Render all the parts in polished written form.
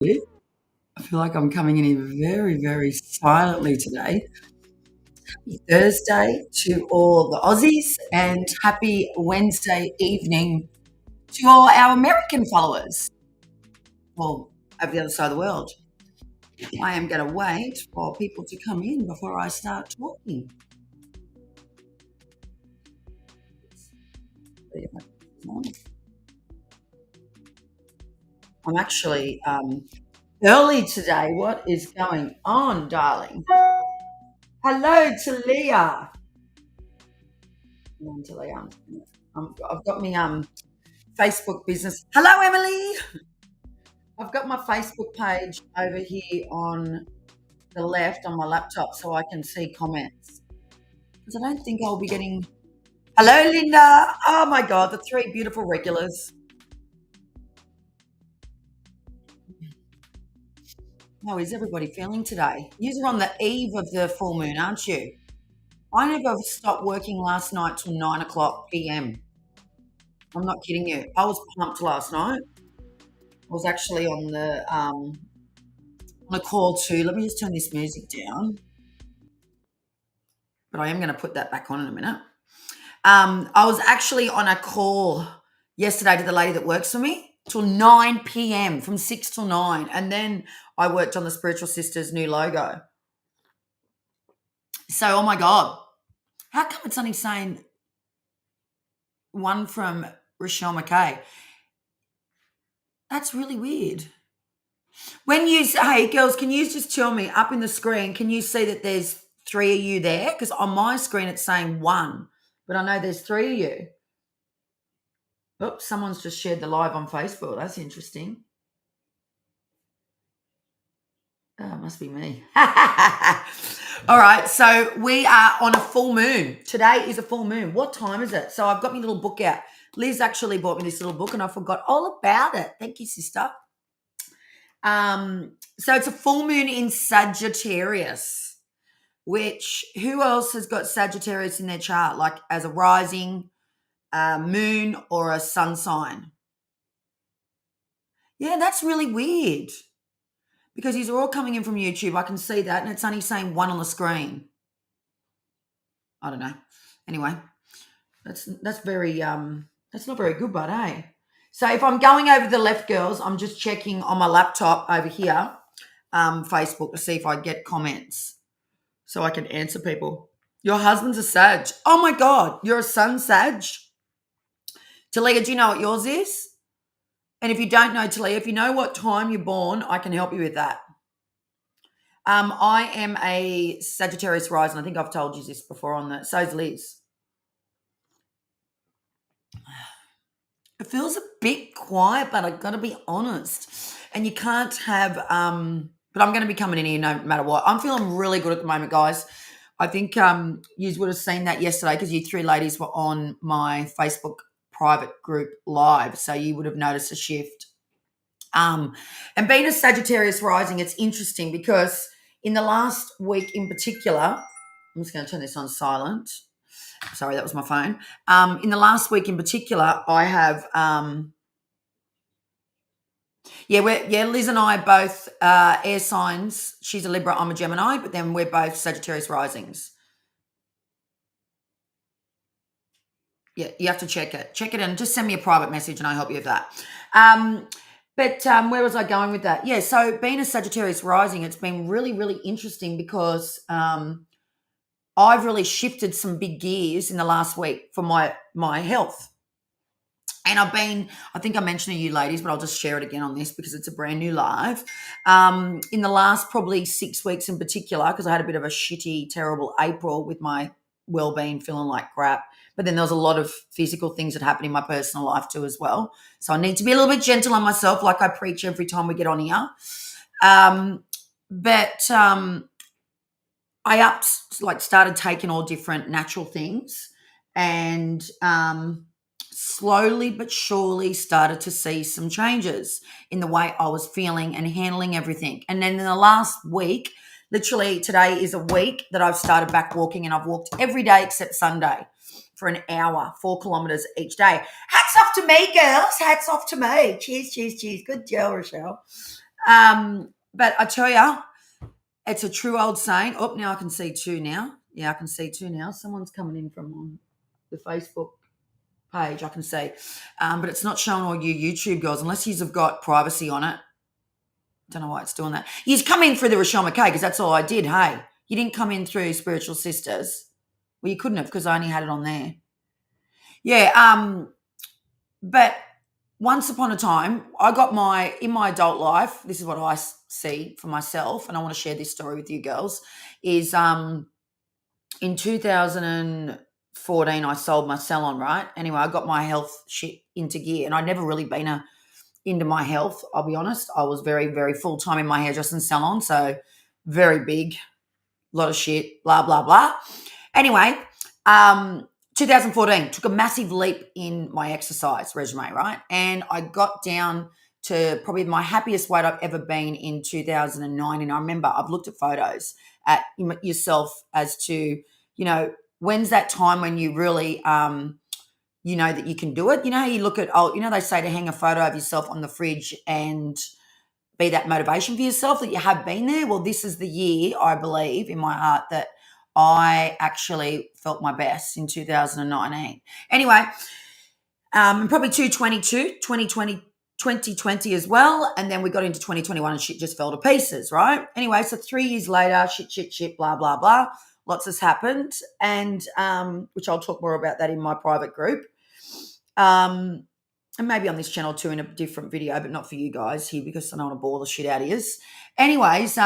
I feel like I'm coming in here very, very silently today. Happy Thursday to all the Aussies and happy Wednesday evening to all our American followers. Well, over the other side of the world. I am going to wait for people to come in before I start talking. I'm actually early today. What is going on, darling? Hello to Leah. Come on, to Leah. I've got me Facebook business. Hello, Emily. I've got my Facebook page over here on the left on my laptop so I can see comments. Because I don't think I'll be getting. Hello, Linda. Oh my God, the three beautiful regulars. How is everybody feeling today? You're on the eve of the full moon, aren't you? I never stopped working last night till 9 o'clock p.m. I'm not kidding you. I was pumped last night. I was actually on a call too. Let me just turn this music down. But I am going to put that back on in a minute. I was actually on a call yesterday to the lady that works for me till 9 p.m. from 6 till 9. And then I worked on the Spiritual Sisters new logo. So, oh my God, how come it's only saying one from Rochelle McKay? That's really weird. When you say, hey girls, can you just tell me up in the screen, can you see that there's three of you there? Because on my screen it's saying one, but I know there's three of you. Oops, someone's just shared the live on Facebook. That's interesting. Oh, it must be me. All right, so we are on a full moon. Today is a full moon. What time is it? So I've got my little book out. Liz actually bought me this little book and I forgot all about it. Thank you, sister. So it's a full moon in Sagittarius, which who else has got Sagittarius in their chart, like as a rising, moon, or a sun sign? Yeah, that's really weird because these are all coming in from YouTube. I can see that, and it's only saying one on the screen. I don't know. Anyway, that's very that's not very good, but hey. So if I'm going over the left, girls, I'm just checking on my laptop over here, Facebook, to see if I get comments so I can answer people. Your husband's a Sag. Oh my God, you're a sun Sag. Talia, do you know what yours is? And if you don't know, Talia, if you know what time you're born, I can help you with that. I am a Sagittarius rising. I think I've told you this before on the. So's Liz. It feels a bit quiet, but I've got to be honest. And you can't have. But I'm going to be coming in here no matter what. I'm feeling really good at the moment, guys. I think you would have seen that yesterday because you three ladies were on my Facebook private group live, so you would have noticed a shift. And being a Sagittarius rising, it's interesting because in the last week in particular, I'm just going to turn this on silent. Sorry, that was my phone. In the last week in particular, I have, Liz and I are both air signs. She's a Libra, I'm a Gemini, but then we're both Sagittarius risings. Yeah, you have to check it. Check it and just send me a private message and I'll help you with that. But where was I going with that? Yeah, so being a Sagittarius rising, it's been really, really interesting because I've really shifted some big gears in the last week for my health. And I think I mentioned to you ladies, but I'll just share it again on this because it's a brand new live. In the last probably 6 weeks in particular, because I had a bit of a shitty, terrible April with my well-being, feeling like crap. But then there was a lot of physical things that happened in my personal life too as well. So I need to be a little bit gentle on myself, like I preach every time we get on here. But I started taking all different natural things and slowly but surely started to see some changes in the way I was feeling and handling everything. And then in the last week, literally today is a week that I've started back walking and I've walked every day except Sunday for an hour, 4 kilometers each day. Hats off to me, girls. Hats off to me. Cheers, cheers, cheers. Good deal, Rochelle. But I tell you, it's a true old saying. Oh, now I can see two now. Yeah, I can see two now. Someone's coming in from on the Facebook page. I can see, but it's not showing all you YouTube girls unless you've got privacy on it. Don't know why it's doing that. You come in through the Rochelle McKay because that's all I did. Hey, you didn't come in through Spiritual Sisters. Well, you couldn't have because I only had it on there. Yeah. But once upon a time, I got in my adult life, this is what I see for myself, and I want to share this story with you girls, is in 2014, I sold my salon, right? Anyway, I got my health shit into gear, and I'd never really been into my health, I'll be honest. I was very, very full-time in my hairdressing salon, so very big, a lot of shit, blah, blah, blah. Anyway, 2014, took a massive leap in my exercise regimen, right? And I got down to probably my happiest weight I've ever been in 2009. And I remember I've looked at photos at yourself as to, when's that time when you really, you know that you can do it. You know how you look at, they say to hang a photo of yourself on the fridge and be that motivation for yourself that you have been there. Well, this is the year, I believe, in my heart that I actually felt my best in 2019. Anyway, and probably 2020 as well. And then we got into 2021 and shit just fell to pieces, right? Anyway, so 3 years later, shit, blah, blah, blah. Lots has happened. And which I'll talk more about that in my private group. And maybe on this channel too in a different video, but not for you guys here because I don't want to bore the shit out of you. Anyways,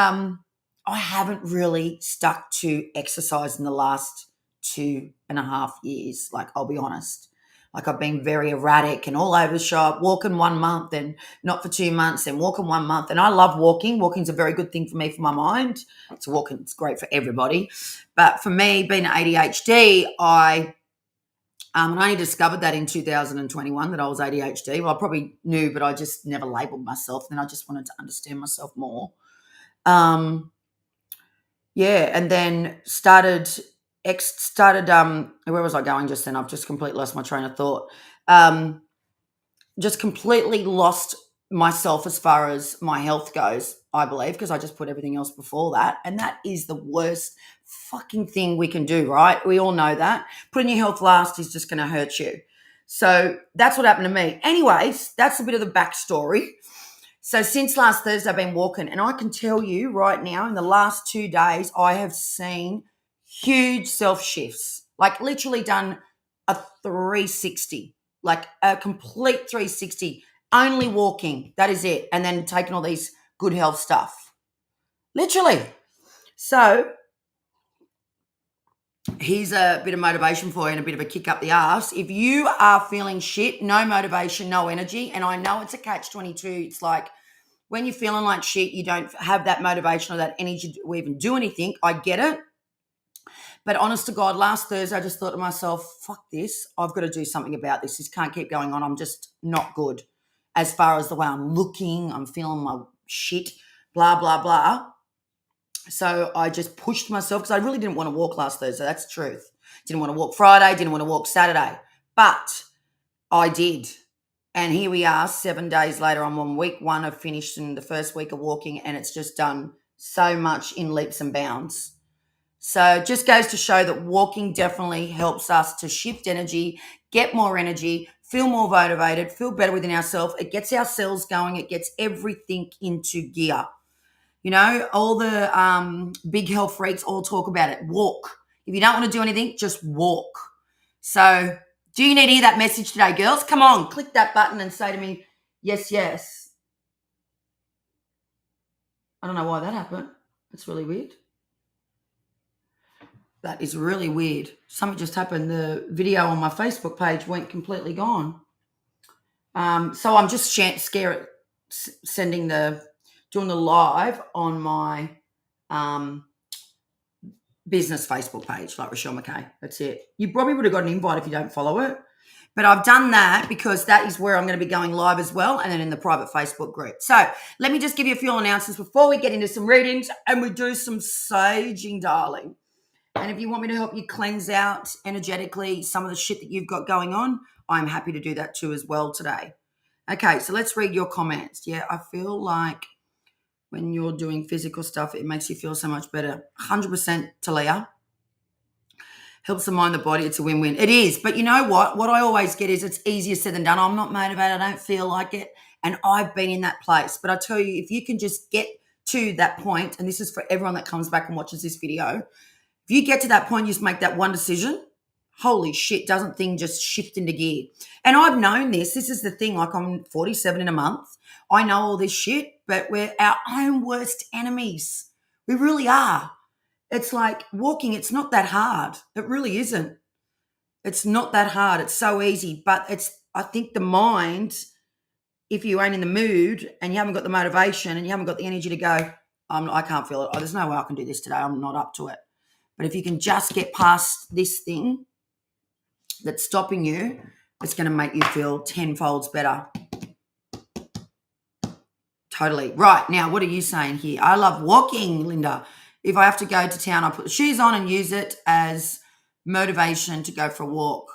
I haven't really stuck to exercise in the last 2.5 years. Like, I'll be honest. Like, I've been very erratic and all over the shop, walking 1 month and not for 2 months and walking 1 month. And I love walking. Walking's a very good thing for me, for my mind. It's great for everybody. But for me, being ADHD, I only discovered that in 2021 that I was ADHD. Well, I probably knew, but I just never labelled myself. Then I just wanted to understand myself more. And then started where was I going just then? I've just completely lost my train of thought. Just completely lost myself as far as my health goes, I believe, because I just put everything else before that. And that is the worst fucking thing we can do, right? We all know that. Putting your health last is just going to hurt you. So that's what happened to me. Anyways, that's a bit of the backstory. So since last Thursday, I've been walking, and I can tell you right now, in the last 2 days, I have seen huge self shifts, like literally done a 360, like a complete 360, only walking. That is it. And then taking all these good health stuff, literally. So here's a bit of motivation for you and a bit of a kick up the arse. If you are feeling shit, no motivation, no energy, and I know it's a catch-22. It's like when you're feeling like shit, you don't have that motivation or that energy to even do anything. I get it. But honest to God, last Thursday, I just thought to myself, fuck this. I've got to do something about this. This can't keep going on. I'm just not good as far as the way I'm looking. I'm feeling my shit, blah, blah, blah. So I just pushed myself because I really didn't want to walk last Thursday. That's the truth. Didn't want to walk Friday, didn't want to walk Saturday. But I did. And here we are 7 days later. I'm on week 1. I've finished in the first week of walking, and it's just done so much in leaps and bounds. So it just goes to show that walking definitely helps us to shift energy, get more energy, feel more motivated, feel better within ourselves. It gets our cells going. It gets everything into gear. You know, all the big health freaks all talk about it. Walk. If you don't want to do anything, just walk. So do you need to hear that message today, girls? Come on, click that button and say to me, yes, yes. I don't know why that happened. That's really weird. That is really weird. Something just happened. The video on my Facebook page went completely gone. So I'm just doing the live on my business Facebook page, like Rochelle McKay. That's it. You probably would have got an invite if you don't follow it. But I've done that because that is where I'm going to be going live as well, and then in the private Facebook group. So let me just give you a few announcements before we get into some readings and we do some saging, darling. And if you want me to help you cleanse out energetically some of the shit that you've got going on, I'm happy to do that too as well today. Okay, so let's read your comments. Yeah, I feel like when you're doing physical stuff, it makes you feel so much better. 100% Talia. Helps the mind, the body. It's a win-win. It is. But you know what? What I always get is it's easier said than done. I'm not motivated. I don't feel like it. And I've been in that place. But I tell you, if you can just get to that point, and this is for everyone that comes back and watches this video, if you get to that point, you just make that one decision, holy shit, doesn't thing just shift into gear? And I've known this. This is the thing. Like, I'm 47 in a month. I know all this shit, but we're our own worst enemies. We really are. It's like walking. It's not that hard. It really isn't. It's not that hard. It's so easy. But I think the mind, if you ain't in the mood and you haven't got the motivation and you haven't got the energy to go, I can't feel it. Oh, there's no way I can do this today. I'm not up to it. But if you can just get past this thing that's stopping you, it's going to make you feel tenfolds better. Totally. Right. Now, what are you saying here? I love walking, Linda. If I have to go to town, I put the shoes on and use it as motivation to go for a walk.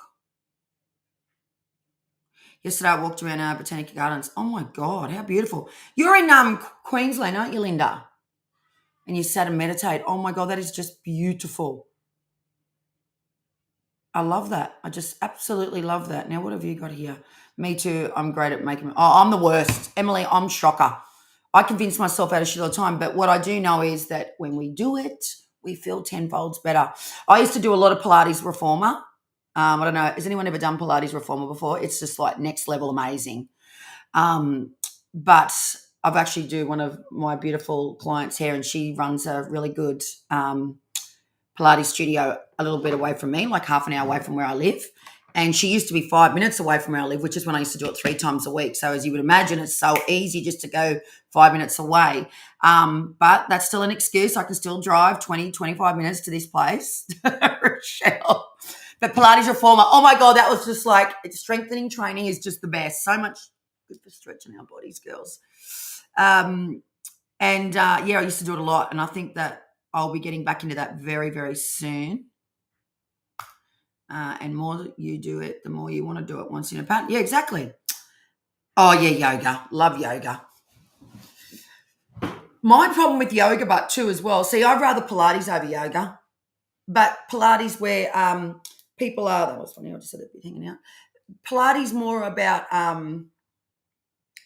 Yesterday, I walked around our Botanic Gardens. Oh, my God, how beautiful. You're in Queensland, aren't you, Linda? And you sat and meditate. Oh, my God, that is just beautiful. I love that. I just absolutely love that. Now, what have you got here? Me too. I'm great at making. Oh, I'm the worst. Emily, I'm shocker. I convince myself out of shit all the time. But what I do know is that when we do it, we feel tenfolds better. I used to do a lot of Pilates Reformer. I don't know. Has anyone ever done Pilates Reformer before? It's just like next level amazing. But I've actually do one of my beautiful clients here, and she runs a really good Pilates studio a little bit away from me, like half an hour away from where I live. And she used to be 5 minutes away from where I live, which is when I used to do it 3 times a week. So as you would imagine, it's so easy just to go 5 minutes away. But that's still an excuse. I can still drive 20, 25 minutes to this place, Rochelle. But Pilates Reformer, oh my God, that was just like, strengthening training is just the best. So much good for stretching our bodies, girls. Yeah, I used to do it a lot. And I think that I'll be getting back into that very, very soon. And more you do it, the more you want to do it once in a pattern. Yeah, exactly. Oh, yeah, yoga. Love yoga. My problem with yoga, but too as well. See, I'd rather Pilates over yoga. But Pilates where people are, that was funny, I just had it hanging out. Pilates more about,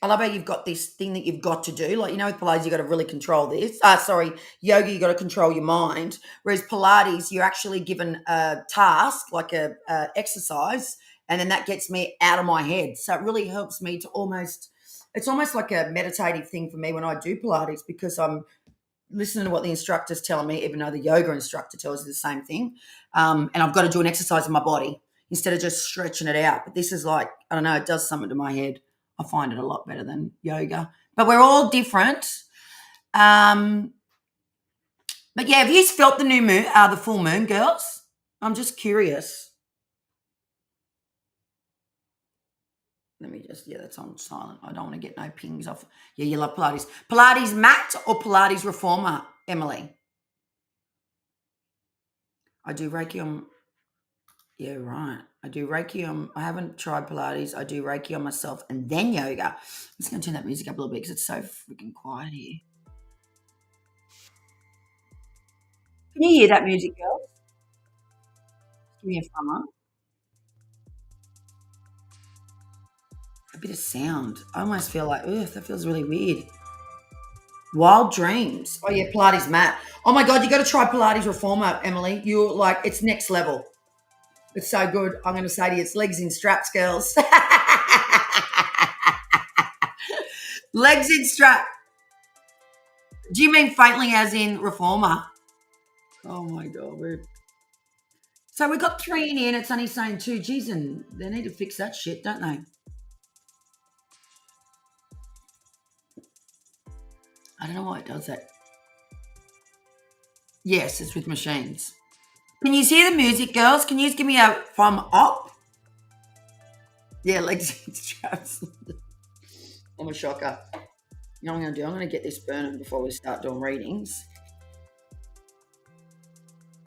I love how you've got this thing that you've got to do. Like, with Pilates, you've got to really control this. Yoga, you've got to control your mind. Whereas Pilates, you're actually given a task, like a exercise, and then that gets me out of my head. So it really helps me to it's almost like a meditative thing for me when I do Pilates, because I'm listening to what the instructor's telling me, even though the yoga instructor tells you the same thing. And I've got to do an exercise in my body instead of just stretching it out. But this is like, I don't know, it does something to my head. I find it a lot better than yoga. But we're all different. But yeah, have you felt the new moon, the full moon, girls? I'm just curious. Let me that's on silent. I don't want to get no pings off. Yeah, you love Pilates. Pilates mat or Pilates Reformer, Emily? I do Reiki on. Yeah, right. I do Reiki on. I haven't tried Pilates. I do Reiki on myself and then yoga. I'm just going to turn that music up a little bit because it's so freaking quiet here. Can you hear that music, girls? Give me a thumb up. A bit of sound. I almost feel like, ugh, that feels really weird. Wild Dreams. Oh, yeah, Pilates mat. Oh, my God, you got to try Pilates Reformer, Emily. You're like, it's next level. It's so good. I'm going to say to you, it's legs in straps, girls. Legs in strap. Do you mean faintly as in Reformer? Oh, my God. So we got 3 in here and it's only saying 2. Geez, and they need to fix that shit, don't they? I don't know why it does that. Yes, it's with machines. Can you hear the music, girls? Can you give me a thumb up? Yeah, legs in straps. I'm a shocker. You know what I'm going to do? I'm going to get this burning before we start doing readings.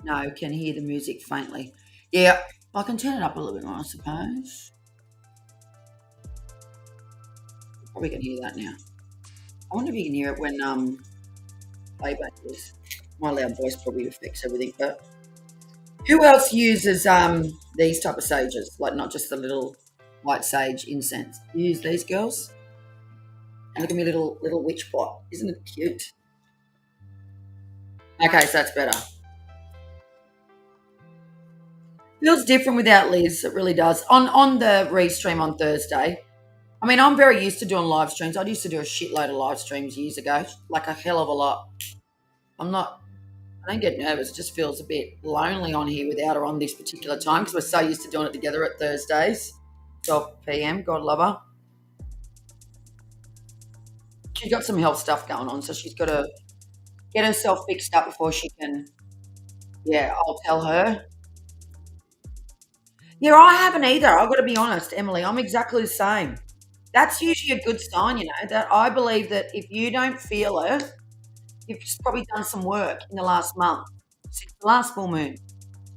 No, can hear the music faintly. Yeah, I can turn it up a little bit more, I suppose. Probably can hear that now. I wonder if you can hear it when playback is. My loud voice probably affects everything, but who else uses these type of sages? Like not just the little white sage incense. You use these, girls? And look at me little witch pot. Isn't it cute? Okay, so that's better. Feels different without Liz. It really does. On the restream on Thursday. I mean, I'm very used to doing live streams. I used to do a shitload of live streams years ago, like a hell of a lot. I don't get nervous. It just feels a bit lonely on here without her on this particular time because we're so used to doing it together at Thursdays, 12 p.m. God love her. She's got some health stuff going on, so she's got to get herself fixed up before she can. Yeah, I'll tell her. Yeah, I haven't either. I've got to be honest, Emily. I'm exactly the same. That's usually a good sign, that I believe that if you don't feel it, you've probably done some work in the last month since the last full moon.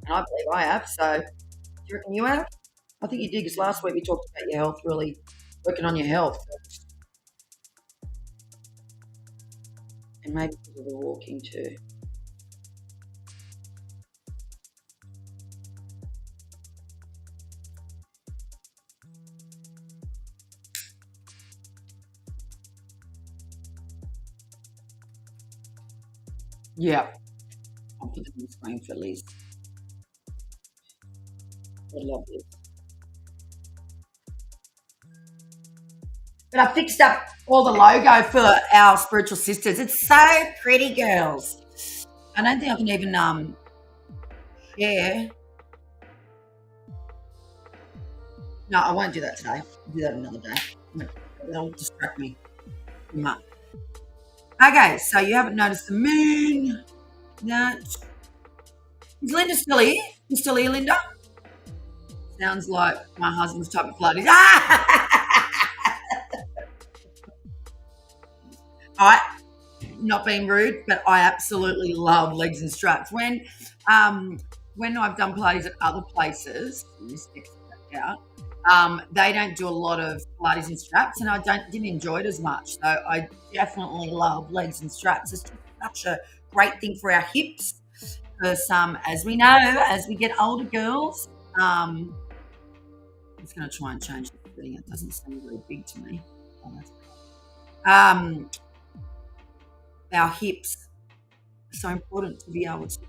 And I believe I have. So, do you reckon you have? I think you did because last week we talked about your health, really working on your health. And maybe because of the walking too. Yeah. I'll put it on the screen for Liz. I love this. But I fixed up all the logo for our spiritual sisters. It's so pretty, girls. I don't think I can even share. No, I won't do that today. I'll do that another day. That'll distract me too much. Okay, so you haven't noticed the moon. No. Is Linda still here? You still here, Linda? Sounds like my husband's type of flooding. All right, not being rude, but I absolutely love legs and straps. When I've done Pilates at other places, they don't do a lot of Pilates and straps, and I didn't enjoy it as much. So I definitely love legs and straps. It's just such a great thing for our hips. Because as we know, as we get older, girls, I'm just going to try and change the thing. It doesn't seem very big to me. Our hips are so important to be able to stretch.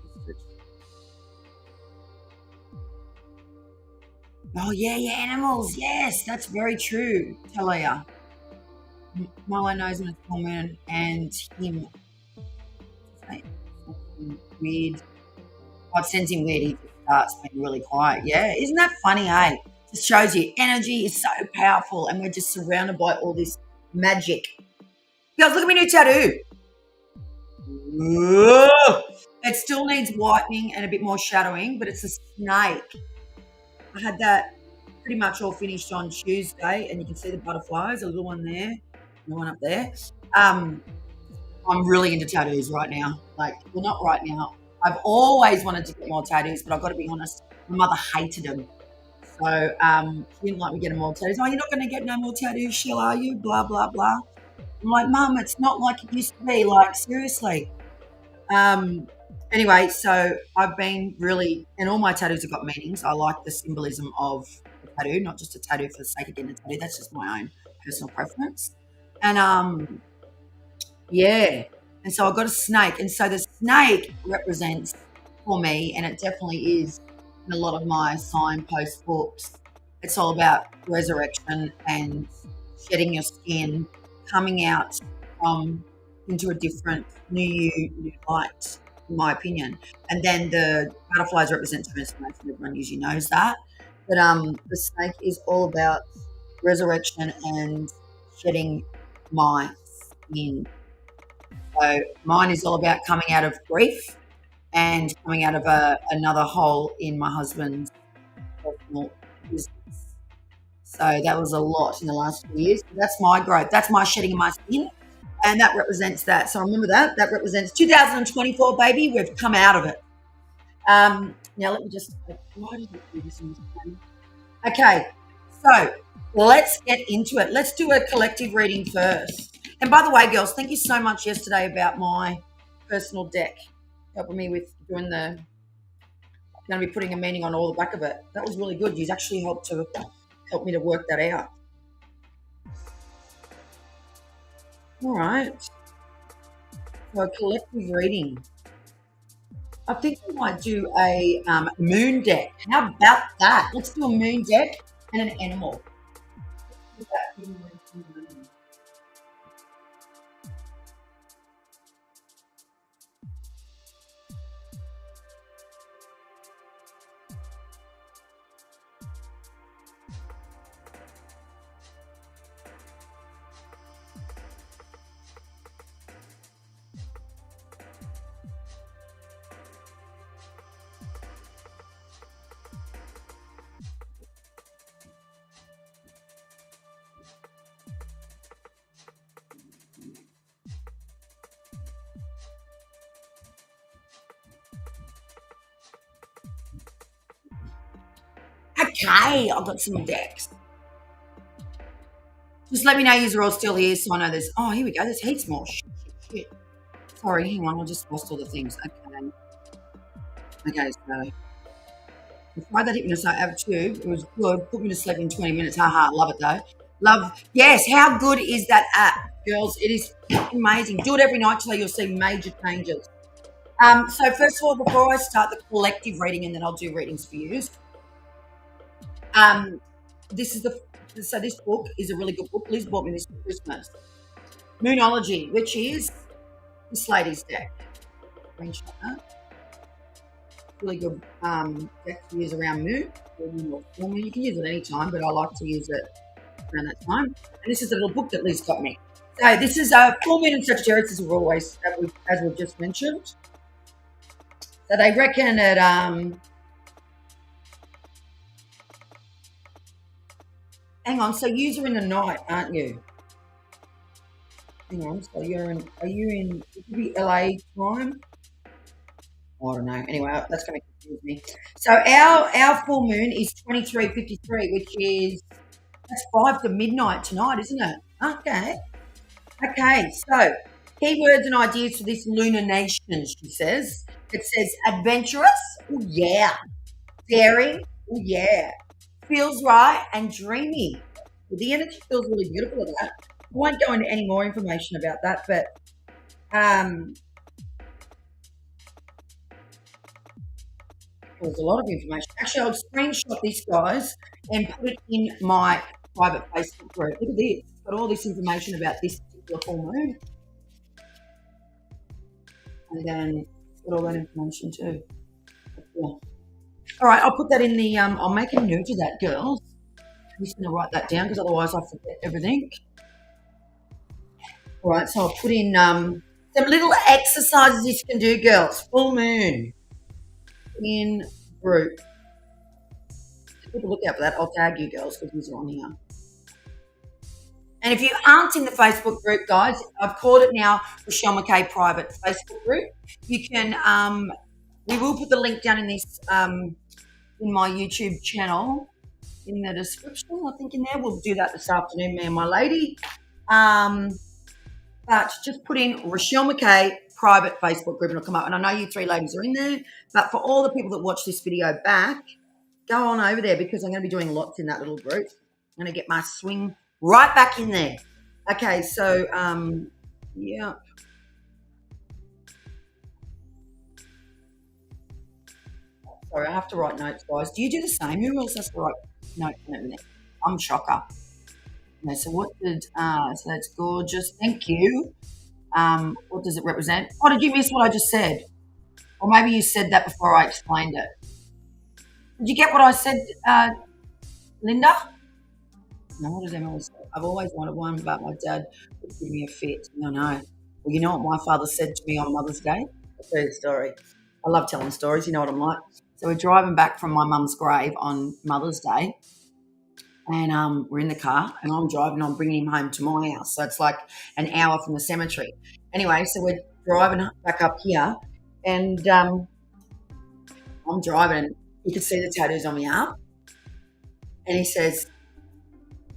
Oh, yeah, animals. Yes, that's very true, Talia. Milo knows when it's full moon and him. Weird. Oh, it sends him weird. He starts being really quiet. Yeah, isn't that funny, eh? Just shows you energy is so powerful and we're just surrounded by all this magic. Girls, look at my new tattoo. It still needs whitening and a bit more shadowing, but it's a snake. I had that pretty much all finished on Tuesday, and you can see the butterflies, a little one there, the one up there. I'm really into tattoos right now. Well, not right now. I've always wanted to get more tattoos, but I've got to be honest, my mother hated them. So she didn't like me getting more tattoos. Oh, you're not going to get no more tattoos, Shell, are you? Blah, blah, blah. I'm like, Mum, it's not like it used to be. Seriously. Anyway, so I've been really, and all my tattoos have got meanings. I like the symbolism of the tattoo, not just a tattoo for the sake of getting a tattoo. That's just my own personal preference. And yeah, and so I've got a snake, and so the snake represents for me, and it definitely is in a lot of my signpost books. It's all about resurrection and shedding your skin, coming out into a different new light, in my opinion. And then the butterflies represent transformation. Everyone usually knows that. But the snake is all about resurrection and shedding my skin. So mine is all about coming out of grief and coming out of another hole in my husband's personal business. So that was a lot in the last few years. That's my growth. That's my shedding of my skin. And that represents that. So remember that. That represents 2024, baby. We've come out of it. Now let me just. Why did I do this in this plan? Okay. So let's get into it. Let's do a collective reading first. And by the way, girls, thank you so much yesterday about my personal deck, helping me with doing the. Going to be putting a meaning on all the back of it. That was really good. He's actually help me to work that out. All right. So collective reading. I think we might do a moon deck. How about that? Let's do a moon deck and an animal. Okay, I've got some decks. Just let me know you're all still here so I know there's. Oh, here we go. There's heaps more. Shit. Sorry, hang on. I just lost all the things. Okay. Okay, so. Tried that hypnosis app tube. It was good. Put me to sleep in 20 minutes. Haha, love it though. Love. Yes, how good is that app, girls? It is amazing. Do it every night till you'll see major changes. So first of all, before I start the collective reading, and then I'll do readings for you. This is this book is a really good book. Liz bought me this for Christmas. Moonology, which is this lady's deck. Screenshot that. Really good deck to use around moon. You can use it any time, but I like to use it around that time. And this is a little book that Liz got me. So this is a full moon in Sagittarius, as we've just mentioned. So they reckon it hang on, so you're in the night, aren't you? Hang on, so are you in it could be LA time? I don't know. Anyway, that's going to confuse me. So our full moon is 23:53, which is that's 5 to midnight tonight, isn't it? Okay. Okay. So keywords and ideas for this lunar nation, she says. It says adventurous. Oh yeah. Daring. Oh yeah. Feels right and dreamy. Well, the energy feels really beautiful of that. I won't go into any more information about that, but there's a lot of information. Actually, I'll screenshot this, guys, and put it in my private Facebook group. Look at this. It's got all this information about this particular full moon. And then got all that information too. Yeah. All right, I'll put that in the, I'll make a note of that, girls. I'm just going to write that down because otherwise I forget everything. All right, so I'll put in some little exercises you can do, girls. Full moon in group. Keep a look out for that. I'll tag you, girls, because these are on here. And if you aren't in the Facebook group, guys, I've called it now Rochelle McKay Private Facebook Group. You can, we will put the link down in this, in my YouTube channel in the description, I think in there. We'll do that this afternoon, me and my lady. But just put in Rochelle McKay Private Facebook Group and it'll come up. And I know you three ladies are in there, but for all the people that watch this video back, go on over there because I'm going to be doing lots in that little group. I'm going to get my swing right back in there. Okay, so, yeah. Sorry, I have to write notes, guys. Do you do the same? Who else has to write notes in a minute? I'm shocker. Okay, so what did, so that's gorgeous. Thank you. What does it represent? Oh, did you miss what I just said? Or maybe you said that before I explained it. Did you get what I said, Linda? No, what does Emma say? I've always wanted one, but my dad would give me a fit. No. Well, you know what my father said to me on Mother's Day? I'll tell you the story. I love telling stories. You know what I'm like. So we're driving back from my mum's grave on Mother's Day, and we're in the car, and I'm driving. I'm bringing him home to my house, so it's like an hour from the cemetery. Anyway, so we're driving back up here, and I'm driving, and you can see the tattoos on my arm, and he says,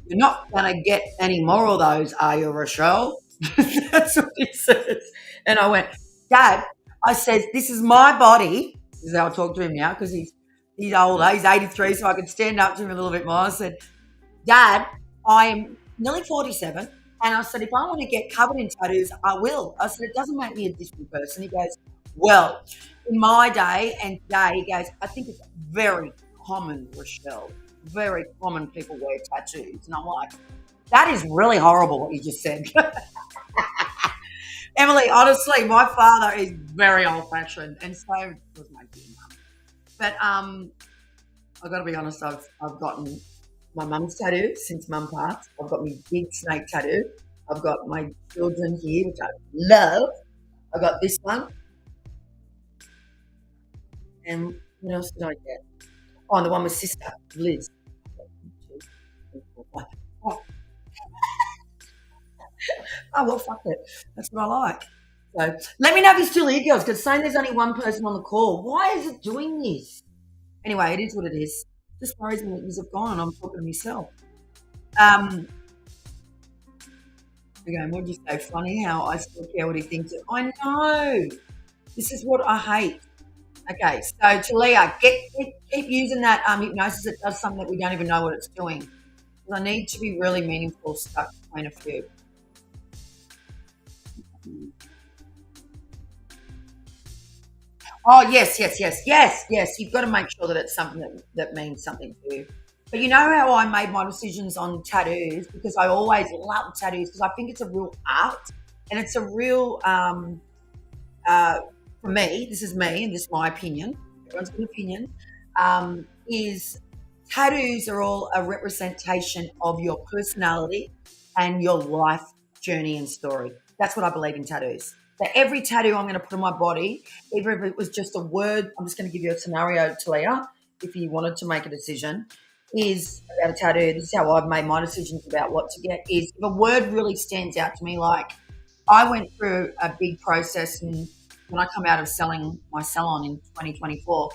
"You're not going to get any more of those, are you, Rochelle?" That's what he says. And I went, Dad, I said, this is my body. This is how I talk to him now because he's older. He's 83, so I can stand up to him a little bit more. I said, Dad, I'm nearly 47. And I said, if I want to get covered in tattoos, I will. I said, it doesn't make me a different person. He goes, well, in my day and today, he goes, I think it's very common, Rochelle. Very common people wear tattoos. And I'm like, that is really horrible what you just said. Emily, honestly, my father is very old fashioned, and so was my dear mum. But I've got to be honest, I've gotten my mum's tattoo since mum passed. I've got my big snake tattoo. I've got my children here, which I love. I got this one. And what else did I get? Oh, and the one with sister, Liz. Oh, oh, well, fuck it. That's what I like. So let me know if you're still here, girls, because saying there's only one person on the call. Why is it doing this? Anyway, it is what it is. Just worries me that you have gone and I'm talking to myself. Again, what did you say? Funny how I still care what he thinks. I know. This is what I hate. Okay, so Talia, keep using that hypnosis. It does something that we don't even know what it's doing. I need to be really meaningful, stuck between a few. Oh, yes. You've got to make sure that it's something that means something to you. But you know how I made my decisions on tattoos? Because I always love tattoos because I think it's a real art and it's a real, uh, for me, this is me and this is my opinion, everyone's got an opinion, is tattoos are all a representation of your personality and your life journey and story. That's what I believe in tattoos. So every tattoo I'm going to put on my body, even if it was just a word, I'm just going to give you a scenario, Talia, if you wanted to make a decision, is about a tattoo. This is how I've made my decisions about what to get. Is if a word really stands out to me, like I went through a big process, and when I come out of selling my salon in 2024,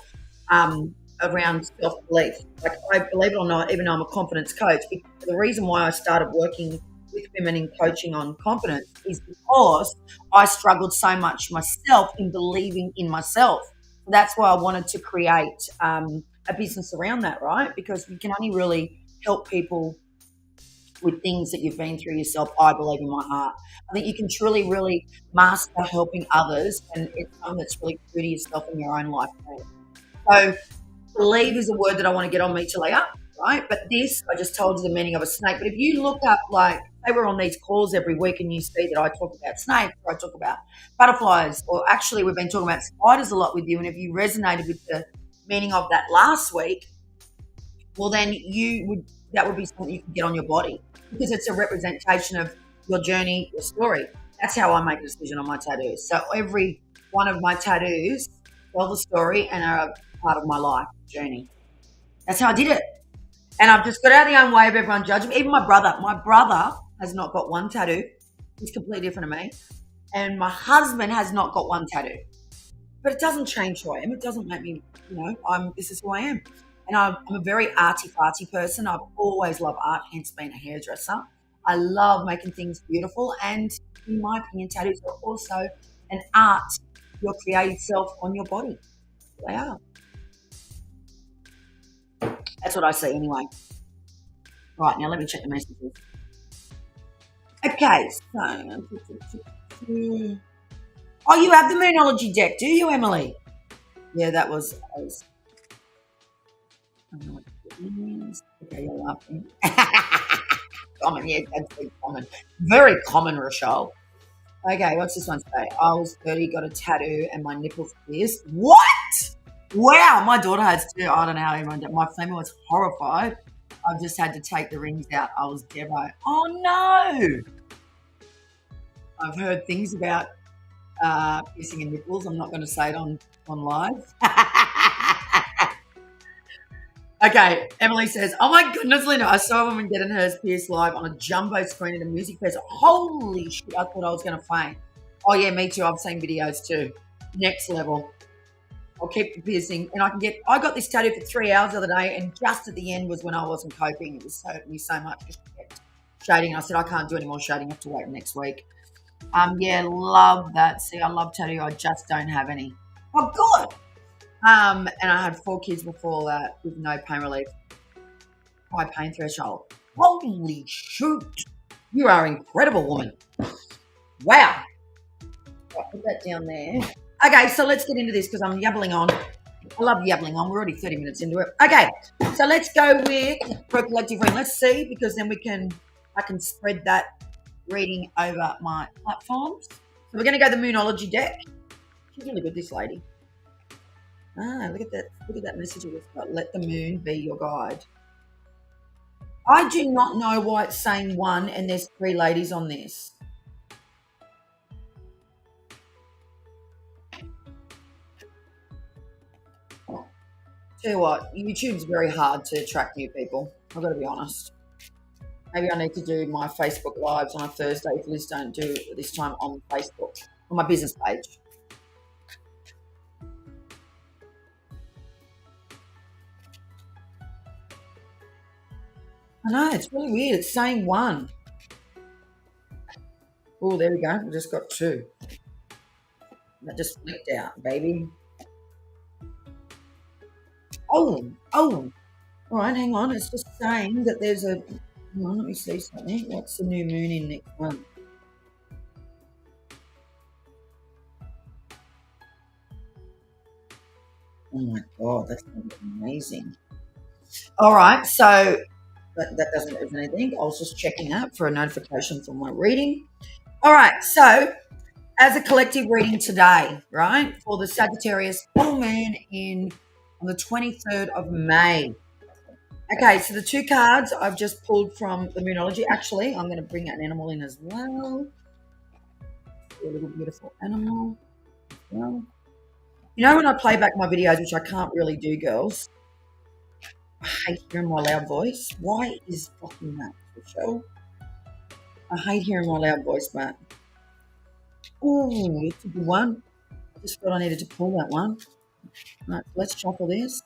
around self belief. Like I believe it or not, even though I'm a confidence coach, the reason why I started working with women in coaching on confidence is because I struggled so much myself in believing in myself. That's why I wanted to create a business around that, right? Because you can only really help people with things that you've been through yourself. I believe in my heart. I think you can truly, really master helping others, and it's something that's really true to yourself in your own life. So, believe is a word that I want to get on me to lay up, right? But this, I just told you the meaning of a snake. But if you look up, like, say we're on these calls every week and you see that I talk about snakes or I talk about butterflies, or actually we've been talking about spiders a lot with you, and if you resonated with the meaning of that last week, well, then that would be something you can get on your body because it's a representation of your journey, your story. That's how I make a decision on my tattoos. So every one of my tattoos tell the story and are a part of my life journey. That's how I did it. And I've just got out of the own way of everyone judging me. Even my brother. My brother has not got one tattoo. He's completely different to me. And my husband has not got one tattoo. But it doesn't change who I am. It doesn't make me, this is who I am. And I'm a very arty-farty person. I've always loved art, hence being a hairdresser. I love making things beautiful. And in my opinion, tattoos are also an art, your creative self on your body. They are. That's what I see anyway. Right, now let me check the messages. Okay, so. Oh, you have the Moonology deck, do you, Emily? Yeah, that was. I don't know what it means. Okay, you're laughing. Common, yeah, that's very common. Very common, Rochelle. Okay, what's this one say? I was 30, got a tattoo, and my nipples pierced. What? Wow, my daughter has too. I don't know how everyone did. My family was horrified. I've just had to take the rings out. I was devo. Oh no! I've heard things about piercing in nipples. I'm not going to say it on live. Okay, Emily says, "Oh my goodness, Linda! I saw a woman getting hers pierced live on a jumbo screen at a music festival. Holy shit! I thought I was going to faint. Oh yeah, me too. I've seen videos too. Next level. I'll keep the piercing, and I got this tattoo for 3 hours the other day, and just at the end was when I wasn't coping. It was hurting me so much. Just kept shading. I said, I can't do any more shading. I have to wait next week. Yeah, love that. See, I love tattoo. I just don't have any. Oh, good. And I had 4 kids before that with no pain relief, high pain threshold. Holy shoot! You are incredible, woman. Wow. I'll put that down there. Okay, so let's get into this because I'm yabbling on. I love yabbling on. We're already 30 minutes into it. Okay, so let's go with pro collective reading. Let's see because then I can spread that reading over my platforms. So we're going to go the Moonology deck. She's really good, this lady. Look at that! Look at that message we've got. Let the moon be your guide. I do not know why it's saying one and there's 3 ladies on this. Tell you what, YouTube's very hard to attract new people. I've got to be honest. Maybe I need to do my Facebook lives on a Thursday if Liz don't do it this time on Facebook, on my business page. I know, it's really weird. It's saying one. Oh, there we go. We just got 2. That just flicked out, baby. Oh. All right, hang on. It's just saying that there's a. Hang on, let me see something. What's the new moon in next month? Oh my God, that's gonna be amazing. All right, so that doesn't do anything. I was just checking that for a notification from my reading. All right, so as a collective reading today, right, for the Sagittarius full moon on the 23rd of May. Okay, so the 2 cards I've just pulled from the Moonology. Actually, I'm going to bring an animal in as well. A little beautiful animal. Well, you know when I play back my videos, which I can't really do, girls, I hate hearing my loud voice. Why is fucking that, Michelle? I hate hearing my loud voice, Matt. Ooh, it's a good one. I just thought I needed to pull that one. All right, let's shuffle this.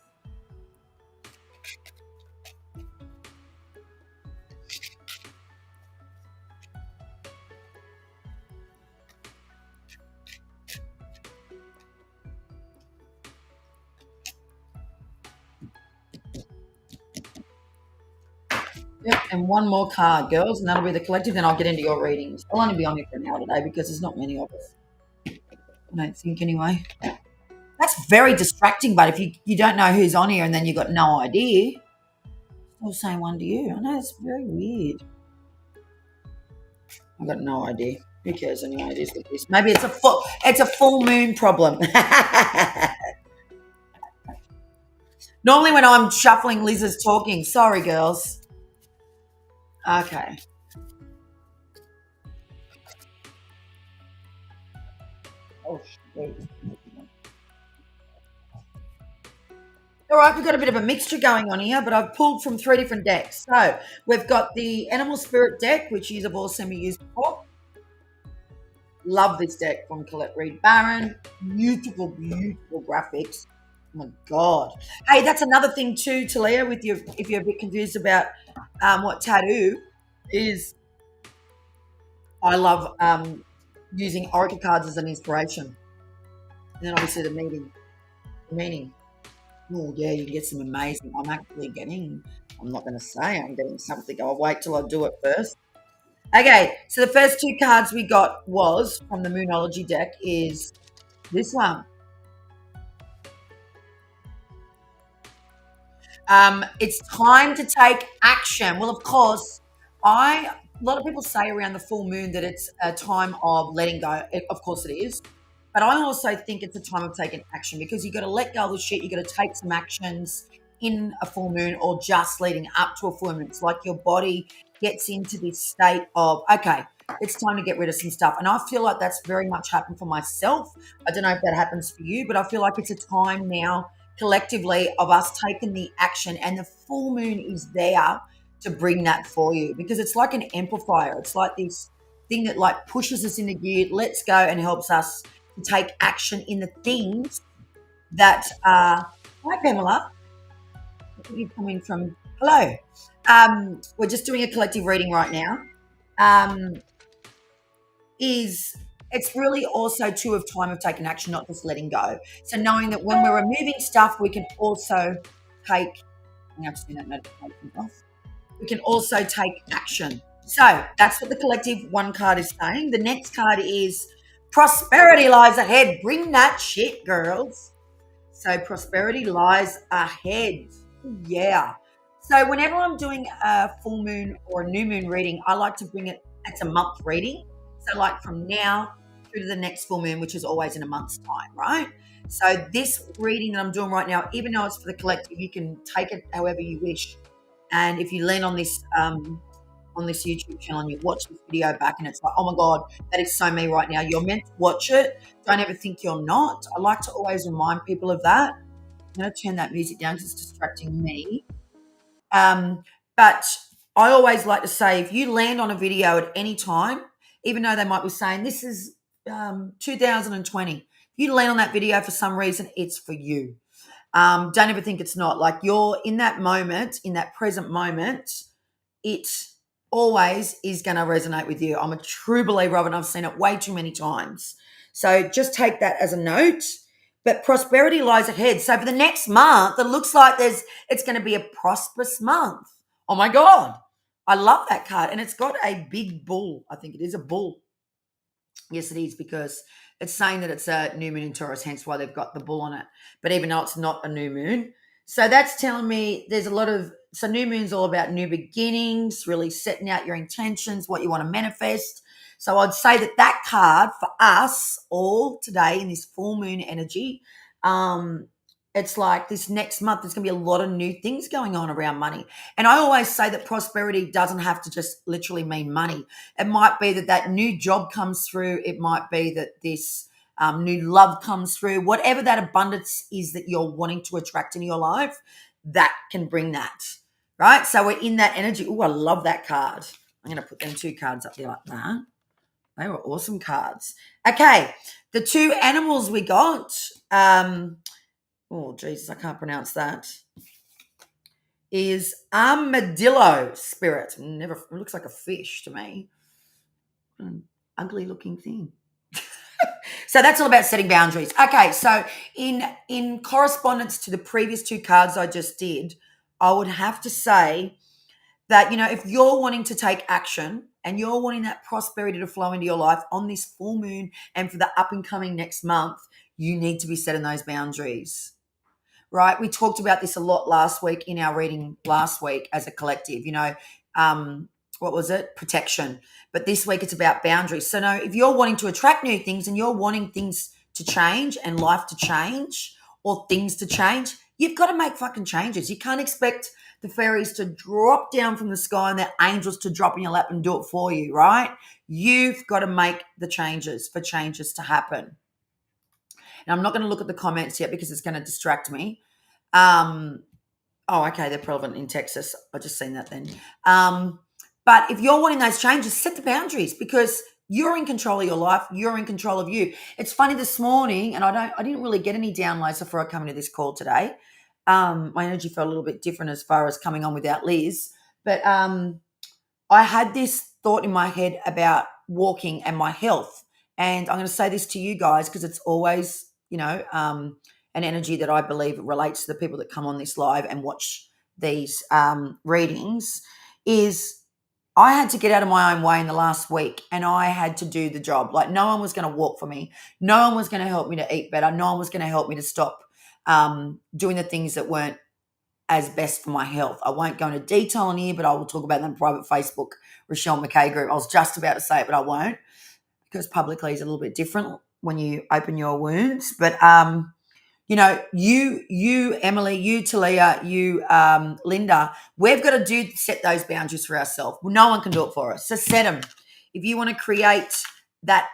Yep, and one more card, girls, and that'll be the collective. Then I'll get into your readings. I'll only be on here for an hour today because there's not many of us. I don't think, anyway. That's very distracting, but if you don't know who's on here and then you've got no idea, I'll say one to you. I know it's very weird. I've got no idea. Who cares anyway? It is what it is. Maybe it's a full moon problem. Normally when I'm shuffling, Liz is talking. Sorry, girls. Okay. Oh, shit. All right, we've got a bit of a mixture going on here, but I've pulled from 3 different decks. So we've got the Animal Spirit deck, which you've all seen me use before. Love this deck from Colette Reed Barron. Beautiful, beautiful graphics. Oh my God. Hey, that's another thing too, Talia, with you if you're a bit confused about what tattoo is. I love using oracle cards as an inspiration. And then obviously the meaning. Oh yeah, you can get some amazing. I'm not going to say I'm getting something. I'll wait till I do it first. Okay, so the first 2 cards we got was from the Moonology deck is this one. It's time to take action. Well, of course, a lot of people say around the full moon that it's a time of letting go. Of course it is. But I also think it's a time of taking action because you got to let go of the shit. You got to take some actions in a full moon or just leading up to a full moon. It's like your body gets into this state of, okay, it's time to get rid of some stuff. And I feel like that's very much happened for myself. I don't know if that happens for you, but I feel like it's a time now collectively of us taking the action, and the full moon is there to bring that for you because it's like an amplifier. It's like this thing that like pushes us into gear, lets go, and helps us to take action in the things that are. Hi, Pamela. You've come in from. Hello. We're just doing a collective reading right now. is it's really also too of time of taking action, not just letting go. So knowing that when we're removing stuff, we can also take, I have to turn that notification off. We can also take action. So that's what the collective one card is saying. The next card is prosperity lies ahead. Bring that shit, girls. So prosperity lies ahead. Yeah. So whenever I'm doing a full moon or a new moon reading, I like to bring it, it's a month reading. So like from now through to the next full moon, which is always in a month's time, right? So this reading that I'm doing right now, even though it's for the collective, you can take it however you wish. And if you land on this YouTube channel and you watch this video back and it's like, oh my God, that is so me right now. You're meant to watch it. Don't ever think you're not. I like to always remind people of that. I'm going to turn that music down because it's distracting me. But I always like to say, if you land on a video at any time, even though they might be saying this is 2020, if you land on that video for some reason, it's for you. Don't ever think it's not. Like you're in that moment, in that present moment, it always is going to resonate with you. I'm a true believer of it, and I've seen it way too many times. So just take that as a note. But prosperity lies ahead. So for the next month, it looks like it's going to be a prosperous month. Oh my God. I love that card. And it's got a big bull. I think it is a bull. Yes, it is, because it's saying that it's a new moon in Taurus, hence why they've got the bull on it. But even though it's not a new moon, so that's telling me there's a lot of, so new moon's all about new beginnings, really setting out your intentions, what you want to manifest. So I'd say that card for us all today in this full moon energy, it's like this next month, there's going to be a lot of new things going on around money. And I always say that prosperity doesn't have to just literally mean money. It might be that new job comes through. It might be that this new love comes through. Whatever that abundance is that you're wanting to attract in your life, that can bring that, right? So we're in that energy. Oh, I love that card. I'm going to put them two cards up there like that. They were awesome cards. Okay, the two animals we got, oh, Jesus, I can't pronounce that, is armadillo spirit. Never, it looks like a fish to me. An ugly looking thing. So that's all about setting boundaries. Okay, so in correspondence to the previous two cards I just did, I would have to say that, you know, if you're wanting to take action and you're wanting that prosperity to flow into your life on this full moon and for the up and coming next month, you need to be setting those boundaries, right? We talked about this a lot last week in our reading last week as a collective, you know, what was it? Protection. But this week it's about boundaries. So now if you're wanting to attract new things and you're wanting things to change and life to change or things to change, you've got to make fucking changes. You can't expect the fairies to drop down from the sky and their angels to drop in your lap and do it for you, right? You've got to make the changes for changes to happen. And I'm not going to look at the comments yet because it's going to distract me. Oh, okay, they're prevalent in Texas. I just seen that then. But if you're wanting those changes, set the boundaries because you're in control of your life. You're in control of you. It's funny this morning, and I didn't really get any downloads before I come into this call today. My energy felt a little bit different as far as coming on without Liz. But I had this thought in my head about walking and my health. And I'm going to say this to you guys because it's always, you know, an energy that I believe relates to the people that come on this live and watch these readings, is I had to get out of my own way in the last week and I had to do the job. Like no one was going to walk for me. No one was going to help me to eat better. No one was going to help me to stop doing the things that weren't as best for my health. I won't go into detail on here, but I will talk about them in private Facebook, Rochelle McKay group. I was just about to say it, but I won't because publicly is a little bit different when you open your wounds. But, you know, you, Emily, you, Talia, you, Linda, we've got to set those boundaries for ourselves. Well, no one can do it for us. So set them. If you want to create that,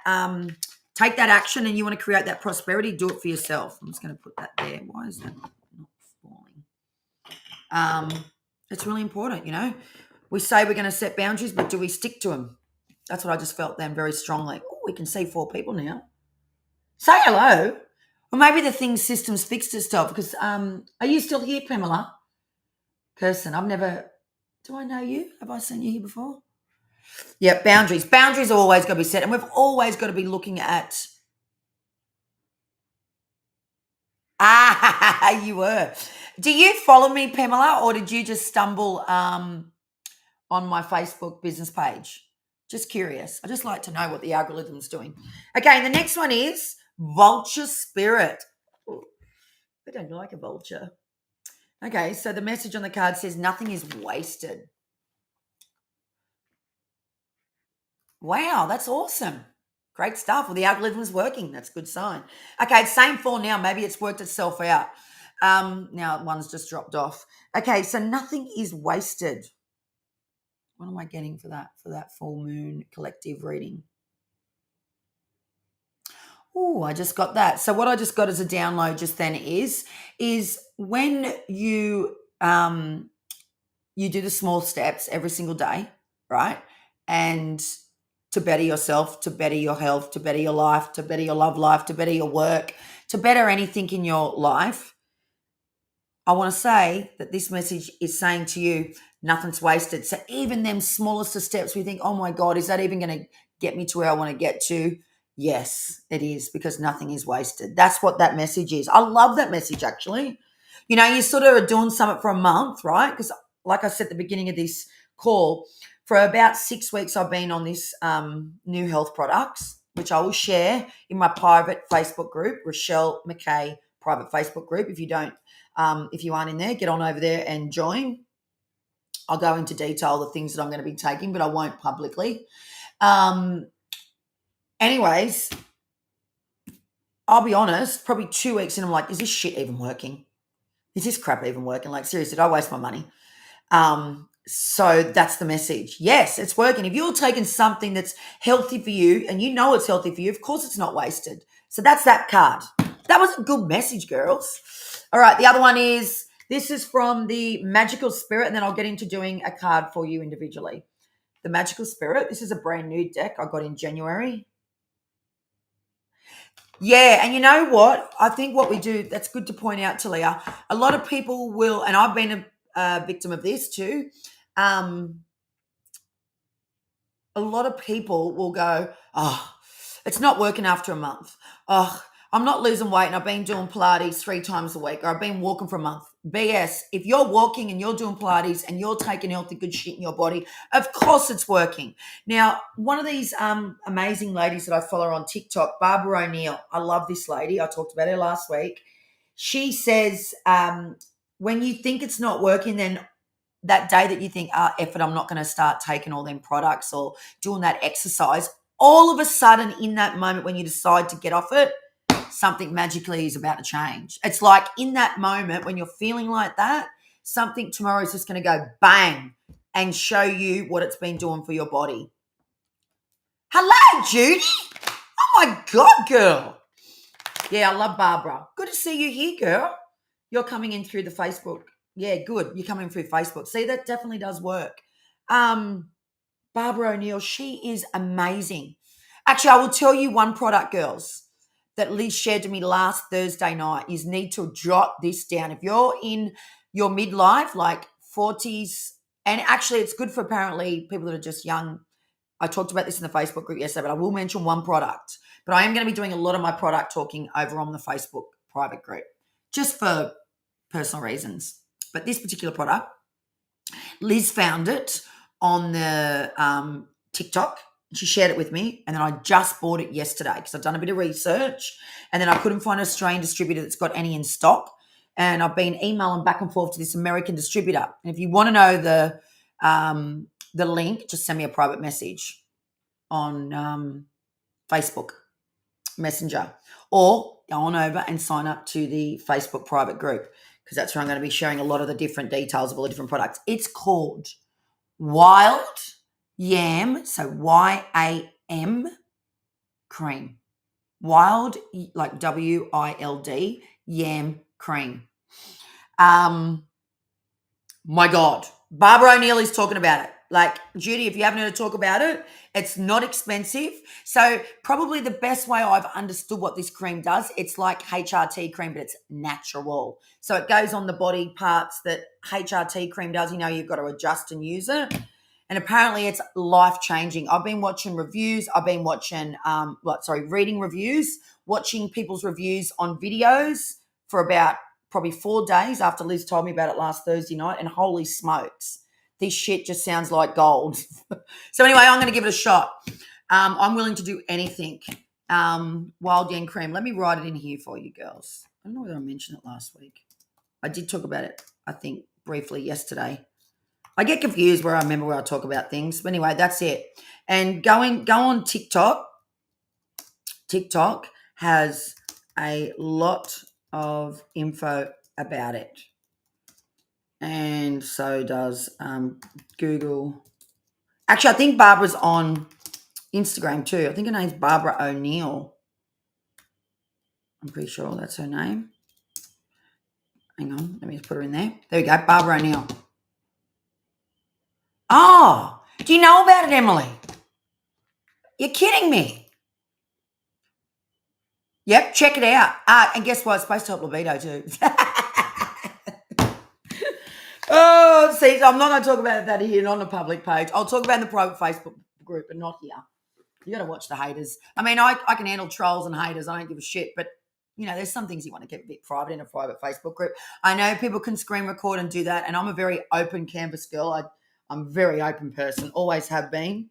take that action and you want to create that prosperity, do it for yourself. I'm just going to put that there. Why is that not falling? It's really important, you know. We say we're going to set boundaries, but do we stick to them? That's what I just felt then very strongly. Oh, we can see 4 people now. Say hello. Or maybe the system's fixed itself because are you still here, Pamela? Kirsten, I've never, do I know you? Have I seen you here before? Yeah, boundaries. Boundaries are always got to be set, and we've always got to be looking at. Ah, you were. Do you follow me, Pamela, or did you just stumble on my Facebook business page? Just curious. I just like to know what the algorithm's doing. Okay, the next one is vulture spirit. Ooh, I don't like a vulture. Okay, so the message on the card says nothing is wasted. Wow, that's awesome. Great stuff. Well, the algorithm's working. That's a good sign. Okay, same for now. Maybe it's worked itself out. Now one's just dropped off. Okay, so nothing is wasted. What am I getting for that full moon collective reading? Oh, I just got that. So what I just got as a download just then is when you do the small steps every single day, right? And to better yourself, to better your health, to better your life, to better your love life, to better your work, to better anything in your life, I want to say that this message is saying to you, nothing's wasted. So even them smallest of steps, we think, oh my God, is that even going to get me to where I want to get to? Yes, it is, because nothing is wasted. That's what that message is. I love that message, actually. You know, you sort of are doing something for a month, right? Because like I said at the beginning of this call, for about 6 weeks, I've been on this new health products, which I will share in my private Facebook group, Rochelle McKay private Facebook group. If you aren't in there, get on over there and join. I'll go into detail the things that I'm going to be taking, but I won't publicly. Anyways, I'll be honest, probably 2 weeks in, I'm like, is this shit even working? Is this crap even working? Like, seriously, did I waste my money? So that's the message. Yes, it's working. If you're taking something that's healthy for you and you know it's healthy for you, of course it's not wasted. So that's that card. That was a good message, girls. All right, the other one is, this is from the Magical Spirit, and then I'll get into doing a card for you individually. The Magical Spirit, this is a brand new deck I got in January. Yeah, and you know what? I think what we do, that's good to point out, Talia. A lot of people will, and I've been a victim of this too. A lot of people will go, oh, it's not working after a month. Oh, I'm not losing weight and I've been doing Pilates 3 times a week, or I've been walking for a month. BS. If you're walking and you're doing Pilates and you're taking healthy, good shit in your body, of course it's working. Now, one of these amazing ladies that I follow on TikTok, Barbara O'Neill, I love this lady. I talked about her last week. She says, when you think it's not working, then that day that you think, effort, I'm not going to start taking all them products or doing that exercise, all of a sudden in that moment when you decide to get off it, something magically is about to change. It's like in that moment when you're feeling like that, something tomorrow is just going to go bang and show you what it's been doing for your body. Hello, Judy. Oh my God, girl. Yeah, I love Barbara. Good to see you here, girl. You're coming in through the Facebook. Yeah, good. You're coming through Facebook. See, that definitely does work. Barbara O'Neill, she is amazing. Actually, I will tell you one product, girls, that Liz shared to me last Thursday night. You need to jot this down. If you're in your midlife, like 40s, and actually it's good for apparently people that are just young. I talked about this in the Facebook group yesterday, but I will mention one product. But I am going to be doing a lot of my product talking over on the Facebook private group, just for personal reasons. But this particular product, Liz found it on the TikTok. She shared it with me, and then I just bought it yesterday because I've done a bit of research, and then I couldn't find an Australian distributor that's got any in stock. And I've been emailing back and forth to this American distributor. And if you want to know the link, just send me a private message on Facebook Messenger, or go on over and sign up to the Facebook private group, because that's where I'm going to be sharing a lot of the different details of all the different products. It's called Wild Yam, so YAM cream. Wild, like WILD, yam cream. My God, Barbara O'Neill is talking about it. Like, Judy, if you haven't heard her talk about it, it's not expensive. So probably the best way I've understood what this cream does, it's like HRT cream, but it's natural. So it goes on the body parts that HRT cream does. You know, you've got to adjust and use it. And apparently it's life-changing. I've been watching reviews. I've been watching, reading reviews, watching people's reviews on videos for about probably 4 days after Liz told me about it last Thursday night. And holy smokes, this shit just sounds like gold. So anyway, I'm going to give it a shot. I'm willing to do anything. Wild yam cream. Let me write it in here for you girls. I don't know whether I mentioned it last week. I did talk about it, I think, briefly yesterday. I get confused where I remember where I talk about things. But anyway, that's it. And go on TikTok. TikTok has a lot of info about it. And so does Google. Actually, I think Barbara's on Instagram too. I think her name's Barbara O'Neill. I'm pretty sure that's her name. Hang on, let me just put her in there. There we go, Barbara O'Neill. Oh, do you know about it, Emily? You're kidding me. Yep, check it out. And guess what? It's supposed to help libido too. Oh, see, I'm not going to talk about that here, not on the public page. I'll talk about it in the private Facebook group, but not here. You got to watch the haters. I mean, I can handle trolls and haters. I don't give a shit. But, you know, there's some things you want to keep a bit private in a private Facebook group. I know people can screen record and do that. And I'm a very open canvas girl. I'm a very open person. Always have been.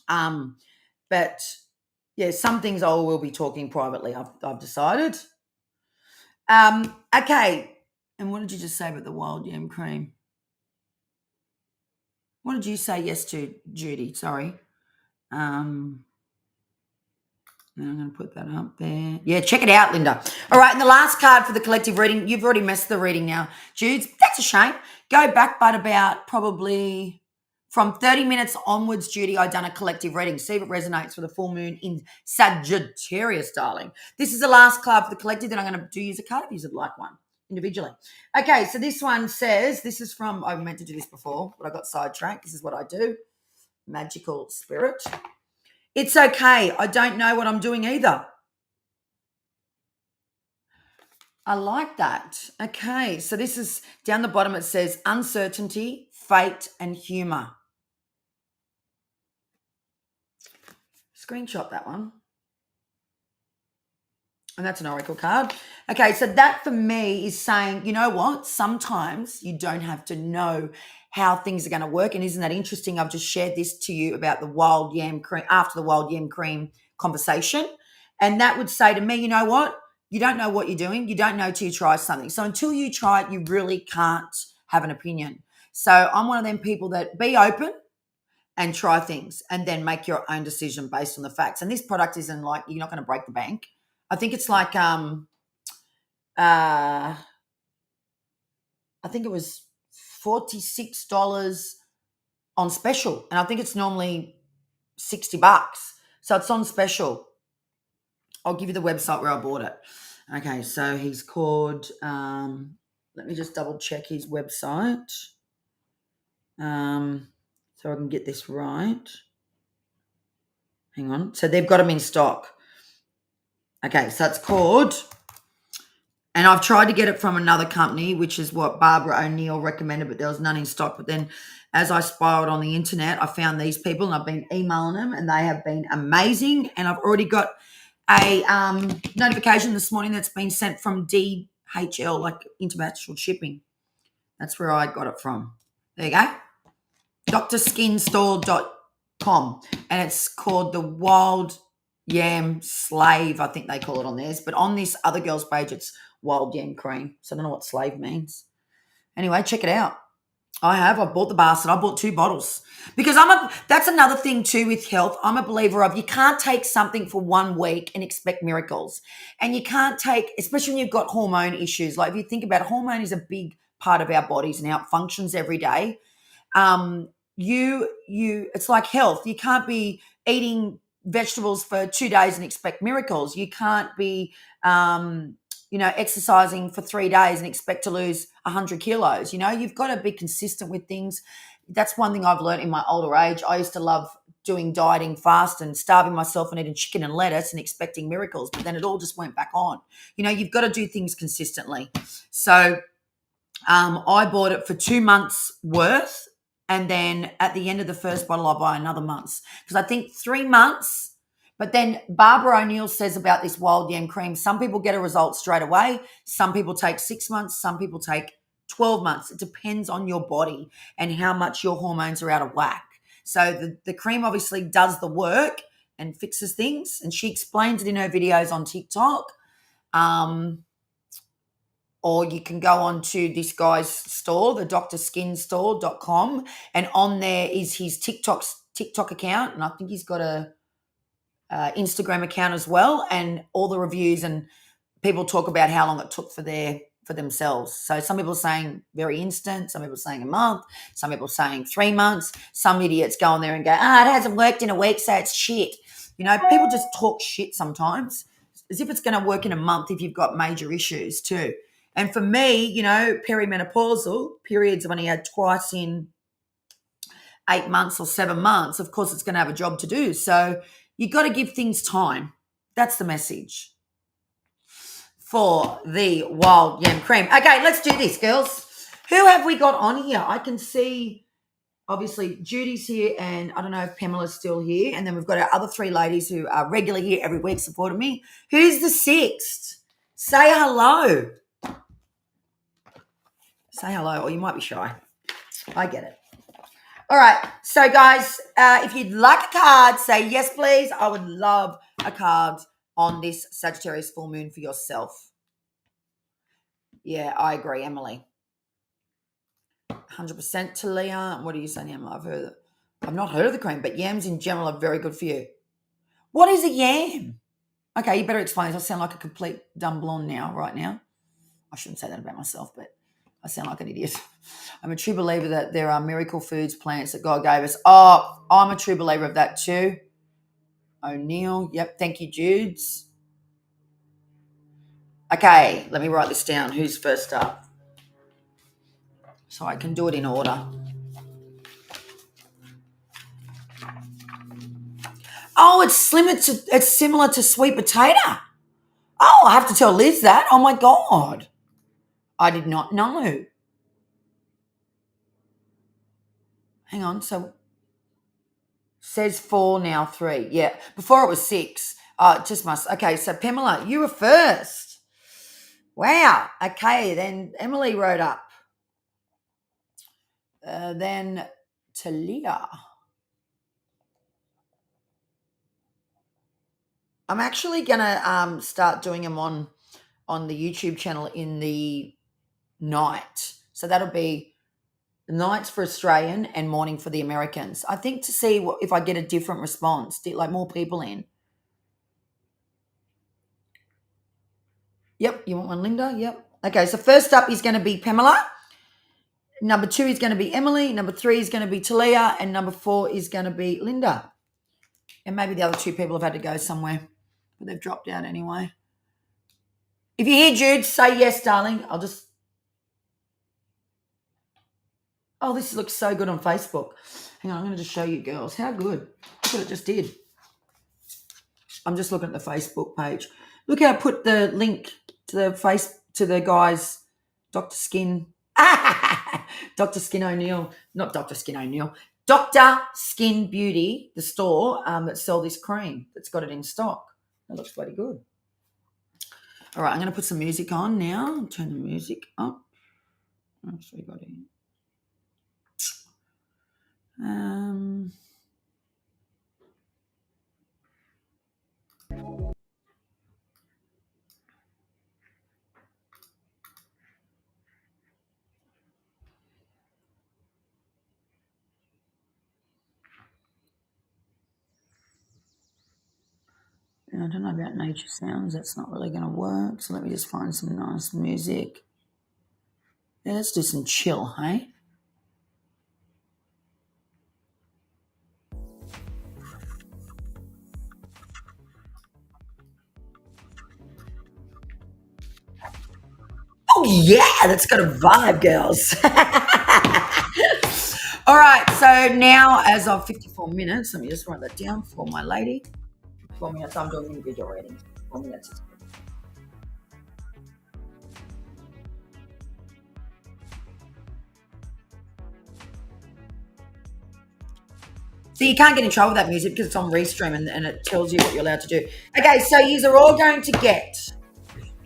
But, yeah, some things I will be talking privately, I've decided. Okay. And what did you just say about the wild yam cream? What did you say yes to, Judy? Sorry. Now I'm going to put that up there. Yeah, check it out, Linda. All right, and the last card for the collective reading, you've already messed the reading now, Jude. That's a shame. Go back, but about probably from 30 minutes onwards, Judy, I've done a collective reading. See if it resonates for the full moon in Sagittarius, darling. This is the last card for the collective. Then I'm going to do use a card if you'd like one individually. Okay, so this one says, this is from, I meant to do this before, but I got sidetracked. This is what I do. Magical Spirit. It's okay. I don't know what I'm doing either. I like that. Okay, so this is down the bottom. It says uncertainty, fate, and humor. Screenshot that one. And that's an oracle card. Okay, so that for me is saying, you know what? Sometimes you don't have to know how things are going to work. And isn't that interesting? I've just shared this to you about the wild yam cream, after the wild yam cream conversation. And that would say to me, you know what? You don't know what you're doing. You don't know till you try something. So until you try it, you really can't have an opinion. So I'm one of them people that be open and try things and then make your own decision based on the facts. And this product isn't like, you're not going to break the bank. I think it's like, I think it was $46 on special. And I think it's normally $60. So it's on special. I'll give you the website where I bought it. Okay, so he's called, let me just double check his website. So I can get this right. Hang on. So they've got them in stock. Okay, so it's called, and I've tried to get it from another company, which is what Barbara O'Neill recommended, but there was none in stock. But then as I spiraled on the internet, I found these people and I've been emailing them and they have been amazing. And I've already got a notification this morning that's been sent from DHL, like international shipping. That's where I got it from. There you go. DrSkinStore.com. And it's called the Wild Yam Slave, I think they call it on theirs. But on this other girl's page, it's wild yam cream. So I don't know what slave means. Anyway, check it out. I bought the basket. I bought 2 bottles because that's another thing too with health. I'm a believer of, you can't take something for 1 week and expect miracles. And you can't take, especially when you've got hormone issues. Like if you think about it, hormone is a big part of our bodies and how it functions every day. It's like health. You can't be eating vegetables for 2 days and expect miracles. You can't be, exercising for 3 days and expect to lose 100 kilos. You've got to be consistent with things. That's one thing I've learned in my older age. I used to love doing dieting fast and starving myself and eating chicken and lettuce and expecting miracles, but then it all just went back on. You've got to do things consistently. So I bought it for 2 months worth And then at the end of the first bottle, I buy another month's. Because I think 3 months. But then Barbara O'Neill says about this wild yam cream, some people get a result straight away. Some people take 6 months. Some people take 12 months. It depends on your body and how much your hormones are out of whack. So the cream obviously does the work and fixes things. And she explains it in her videos on TikTok. Or you can go on to this guy's store, the drskinstore.com, and on there is his TikTok account, and I think he's got a Instagram account as well, and all the reviews and people talk about how long it took for themselves. So some people are saying very instant, some people are saying a month, some people are saying 3 months. Some idiots go on there and go, it hasn't worked in a week, so it's shit. People just talk shit sometimes, as if it's going to work in a month if you've got major issues too. And for me, perimenopausal periods I've only had twice in 8 months or 7 months. Of course, it's going to have a job to do. So you got to give things time. That's the message for the wild yam cream. Okay, let's do this, girls. Who have we got on here? I can see, obviously, Judy's here, and I don't know if Pamela's still here. And then we've got our other 3 ladies who are regularly here every week supporting me. Who's the 6th? Say hello. Say hello, or you might be shy. I get it. All right. So, guys, if you'd like a card, say yes, please. I would love a card on this Sagittarius full moon for yourself. Yeah, I agree, Emily. 100% Talia. What are you saying, Emily? I've not heard of the cream, but yams in general are very good for you. What is a yam? Okay, you better explain this. I sound like a complete dumb blonde right now. I shouldn't say that about myself, but I sound like an idiot. I'm a true believer that there are miracle foods, plants that God gave us. Oh, I'm a true believer of that too. O'Neill. Yep. Thank you, Judes. Okay, let me write this down. Who's first up? So I can do it in order. Oh, it's similar to sweet potato. Oh, I have to tell Liz that. Oh, my God. I did not know. Hang on. So says 4 now, 3. Yeah. Before it was 6. It just must. Okay. So Pamela, you were first. Wow. Okay. Then Emily wrote up. Then Talia. I'm actually going to start doing them on the YouTube channel in the night. So that'll be nights for Australian and morning for the Americans. I think to see if I get a different response, like more people in. Yep, you want one, Linda? Yep. Okay, so first up is going to be Pamela. Number 2 is going to be Emily. Number 3 is going to be Talia. And number 4 is going to be Linda. And maybe the other 2 people have had to go somewhere, but they've dropped out anyway. If you're here, Jude, say yes, darling. Oh, this looks so good on Facebook. Hang on, I'm going to just show you girls. How good. Look what it just did. I'm just looking at the Facebook page. Look how I put the link to the guys, Dr. Skin. Dr. Skin O'Neill. Not Dr. Skin O'Neill. Dr. Skin Beauty, the store that sell this cream that's got it in stock. That looks bloody good. All right, I'm going to put some music on now. Turn the music up. What's we got here? I don't know about nature sounds. That's not really going to work. So let me just find some nice music. Yeah, let's do some chill, hey? Oh, yeah, that's got a vibe, girls. All right, so now as of 54 minutes, let me just write that down for my lady. 4 minutes, I'm doing individual readings. 4 minutes is good. So you can't get in trouble with that music because it's on Restream and it tells you what you're allowed to do. Okay, so you are all going to get.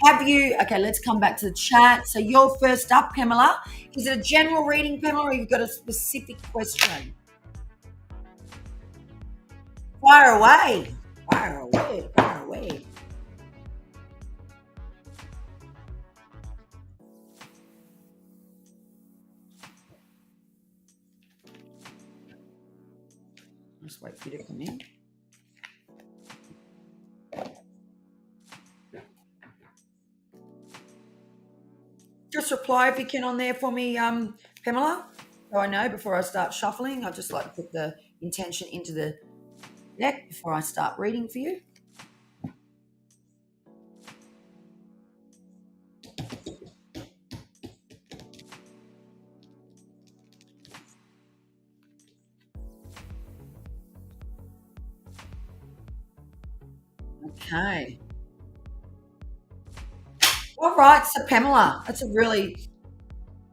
Have you? Okay, let's come back to the chat. So you're first up, Pamela. Is it a general reading, Pamela, or you've got a specific question? Fire away. Fire away. Fire away. Just wait for you to come in. Just reply if you can on there for me, Pamela. So I know before I start shuffling. I just like to put the intention into the deck before I start reading for you. Okay. All right, so Pamela, that's a really,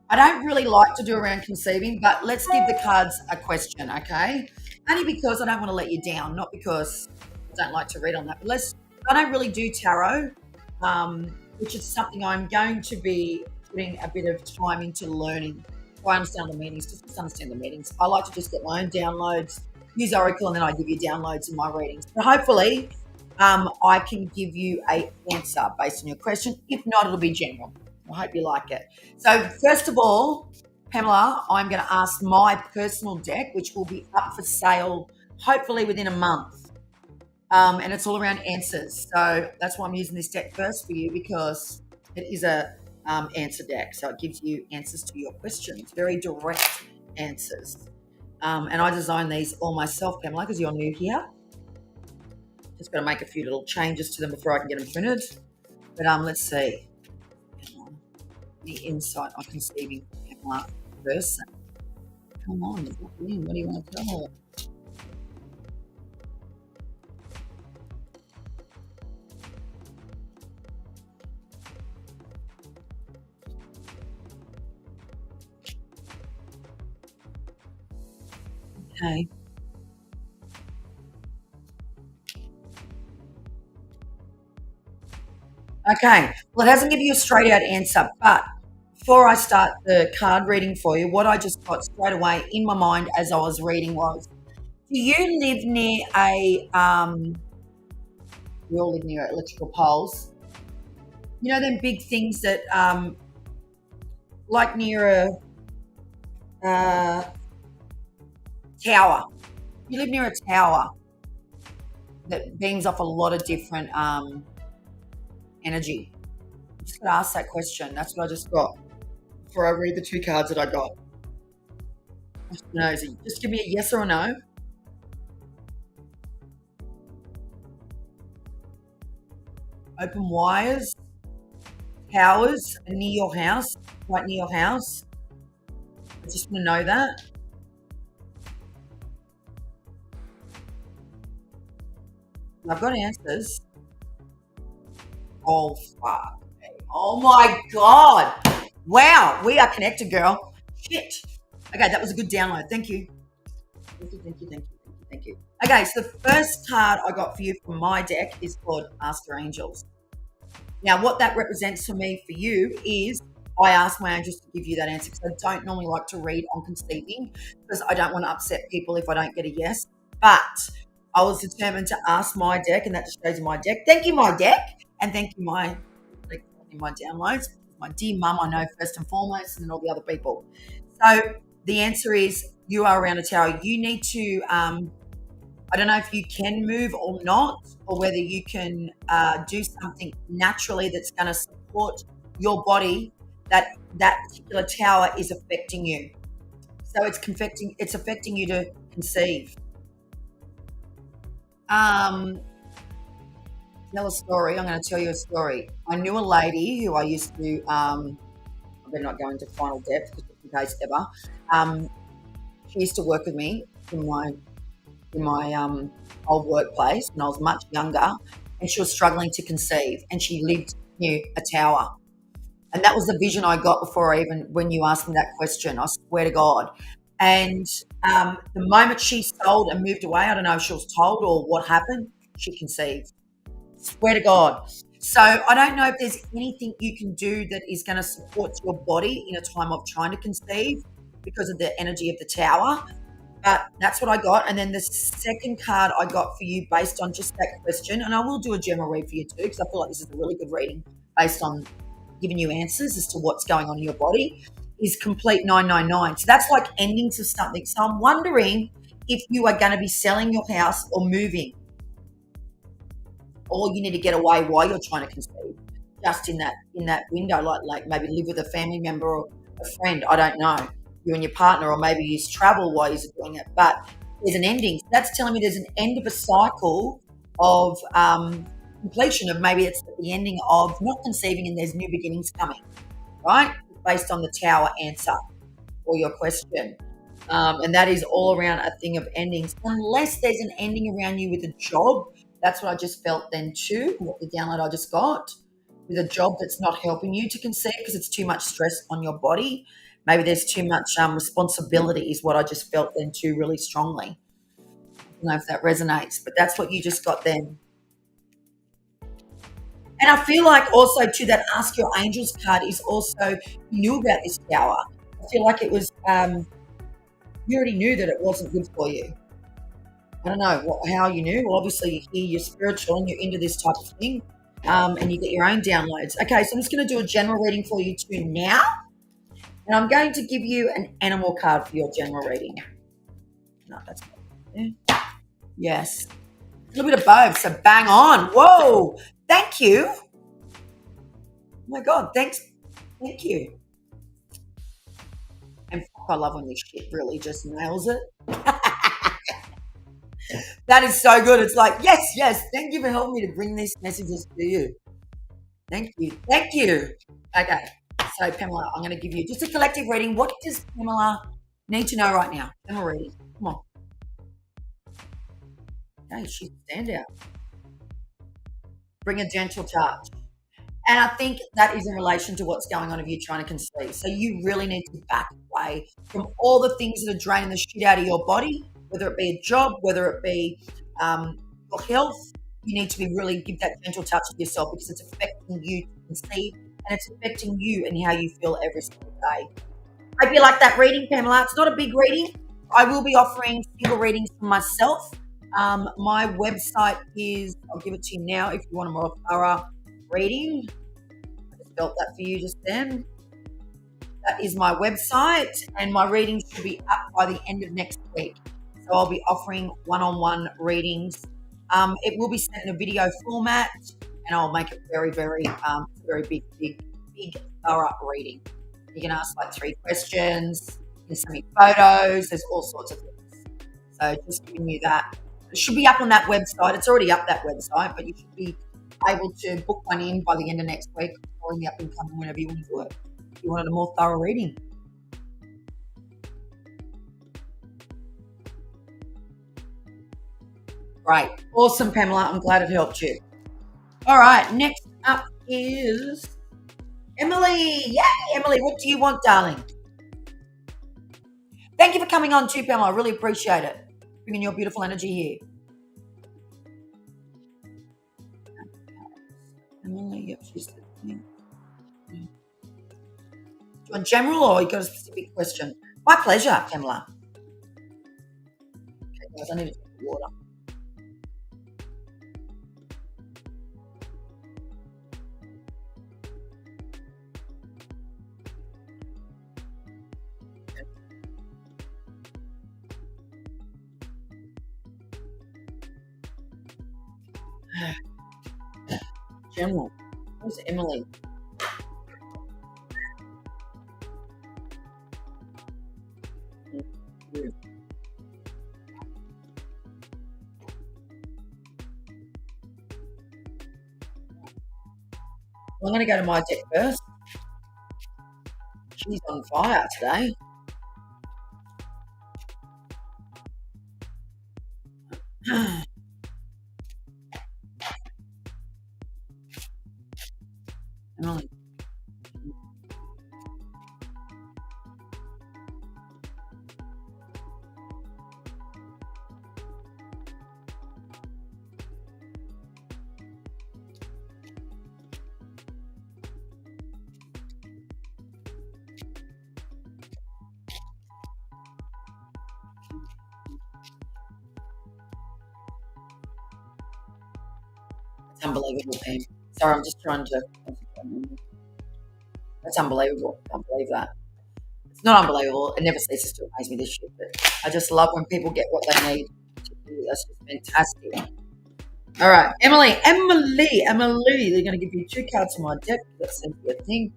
I don't really like to do around conceiving, but let's give the cards a question, okay? Only because I don't want to let you down, not because I don't like to read on that. But I don't really do tarot, which is something I'm going to be putting a bit of time into learning. So I understand the meanings, just understand the meanings. I like to just get my own downloads, use Oracle, and then I give you downloads in my readings. But hopefully, I can give you an answer based on your question. If not, it'll be general. I hope you like it. So first of all, Pamela, I'm going to ask my personal deck, which will be up for sale hopefully within a month. And it's all around answers. So that's why I'm using this deck first for you, because it is a answer deck. So it gives you answers to your questions, very direct answers. And I designed these all myself, Pamela, because you're new here. Just got to make a few little changes to them before I can get them printed. But let's see. The insight on conceiving Pamela person. Come on, what do you want to tell her? Okay. Okay. Well, it hasn't given you a straight out answer, but before I start the card reading for you, what I just got straight away in my mind as I was reading was, do you live near we all live near electrical poles? You know them big things that like near a tower. You live near a tower that beams off a lot of different energy. I'm just gonna ask that question. That's what I just got before I read the two cards that I got. Just nosy. Just give me a yes or a no. Open wires, towers are near your house, right near your house. I just want to know that. I've got answers. Oh, fuck. Oh, my God. Wow. We are connected, girl. Shit. Okay, that was a good download. Thank you. Thank you, thank you, thank you, thank you, thank you. Okay, so the first card I got for you from my deck is called Ask Your Angels. Now, what that represents for me for you is I ask my angels to give you that answer, because I don't normally like to read on conceiving because I don't want to upset people if I don't get a yes. But I was determined to ask my deck, and that just shows you my deck. Thank you, my deck, and thank you, my downloads. My dear mum, I know first and foremost, and then all the other people. So the answer is you are around a tower. You need to, I don't know if you can move or not, or whether you can do something naturally that's going to support your body. That particular tower is affecting you. So it's affecting you to conceive. Tell a story. I'm going to tell you a story. I knew a lady who I used to, I better not go into final depth just in case ever. She used to work with me in my old workplace when I was much younger, and she was struggling to conceive, and she lived near a tower. And that was the vision I got before when you asked me that question. I swear to God. And the moment she sold and moved away, I don't know if she was told or what happened, she conceived. Swear to God. So I don't know if there's anything you can do that is going to support your body in a time of trying to conceive because of the energy of the tower. But that's what I got. And then the second card I got for you based on just that question, and I will do a general read for you too, because I feel like this is a really good reading based on giving you answers as to what's going on in your body, is complete 999. So that's like endings of something. So I'm wondering if you are going to be selling your house or moving, or you need to get away while you're trying to conceive, just in that window, like maybe live with a family member or a friend. I don't know, you and your partner, or maybe you travel while you're doing it. But there's an ending. That's telling me there's an end of a cycle of completion of, maybe it's the ending of not conceiving and there's new beginnings coming, right? Based on the tower answer or your question. And that is all around a thing of endings, unless there's an ending around you with a job. That's what I just felt then too, what the download I just got, with a job that's not helping you to conceive because it's too much stress on your body. Maybe there's too much responsibility is what I just felt then too, really strongly. I don't know if that resonates, but that's what you just got then. And I feel like also too, that Ask Your Angels card is also, you knew about this tower. I feel like it was, you already knew that it wasn't good for you. I don't know how you knew. Well, obviously you hear you're spiritual and you're into this type of thing, and you get your own downloads. Okay, so I'm just going to do a general reading for you too now, and I'm going to give you an animal card for your general reading. No, that's not there. Yes, a little bit of both. So bang on. Whoa! Thank you. Oh my God, thanks. Thank you. And I love when this shit really just nails it. That is so good. It's like, yes, yes. Thank you for helping me to bring these messages to you. Thank you. Thank you. Okay. So, Pamela, I'm going to give you just a collective reading. What does Pamela need to know right now? Pamela reading. Come on. Okay, she's a standout. Bring a gentle touch. And I think that is in relation to what's going on if you're trying to conceive. So you really need to back away from all the things that are draining the shit out of your body, whether it be a job, whether it be your health. You need to be really give that gentle touch to yourself, because it's affecting you to conceive, and it's affecting you and how you feel every single day. I hope you like that reading, Pamela. It's not a big reading. I will be offering single readings for myself. My website is, I'll give it to you now if you want a more thorough reading. I just felt that for you just then. That is my website, and my readings should be up by the end of next week. So I'll be offering one-on-one readings. It will be sent in a video format, and I'll make it very, very, very big, thorough reading. You can ask like 3 questions. You can send me photos. There's all sorts of things. So just giving you that. It should be up on that website. It's already up that website, but you should be able to book one in by the end of next week, or in the up and coming, whenever you want to do it. If you wanted a more thorough reading. Great. Awesome, Pamela. I'm glad it helped you. All right. Next up is Emily. Yay, Emily. What do you want, darling? Thank you for coming on too, Pamela. I really appreciate it. Bringing your beautiful energy here. Emily, yep, she's listening. Do you want general, or you got a specific question? My pleasure, Pamela. Okay, guys, I need to drink water. General. Who's Emily? I'm going to go to my deck first. She's on fire today. Emily. unbelievable, Pam. Sorry, I'm just trying to. That's unbelievable. I can't believe that. It's not unbelievable. It never ceases to amaze me, this shit. But I just love when people get what they need. That's just fantastic. All right, Emily. They're going to give you 2 cards from my deck. Let's send you a thing.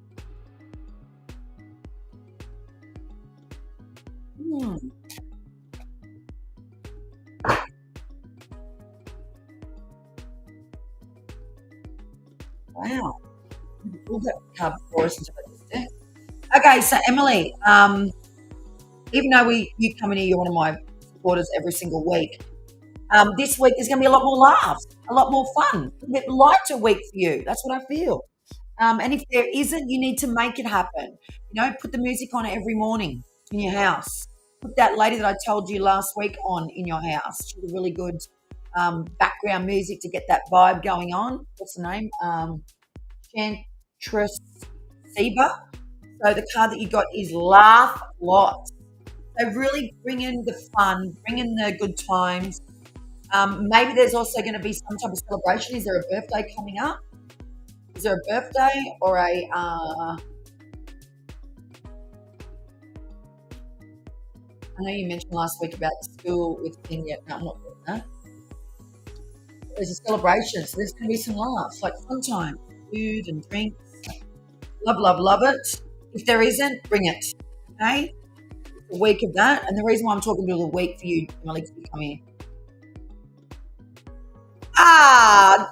Wow. Pull that card for us into this deck. Okay, so Emily, even though you come in here, you're one of my supporters every single week. This week there's going to be a lot more laughs, a lot more fun, a bit lighter week for you. That's what I feel. And if there isn't, you need to make it happen. Put the music on every morning in your house. Put that lady that I told you last week on in your house. She's a really good background music to get that vibe going on. What's the name? Chantress Seba. So the card that you got is Laugh Lots. So really bring in the fun, bring in the good times. Maybe there's also going to be some type of celebration. Is there a birthday coming up? Is there a birthday or a... I know you mentioned last week about the school with thing yet. No, I'm not doing that. There's a celebration, so there's going to be some laughs, like fun time, food and drinks. Love it. If there isn't, bring it. Okay? It's a week of that. And the reason why I'm talking to the week for you, Emily, to come here.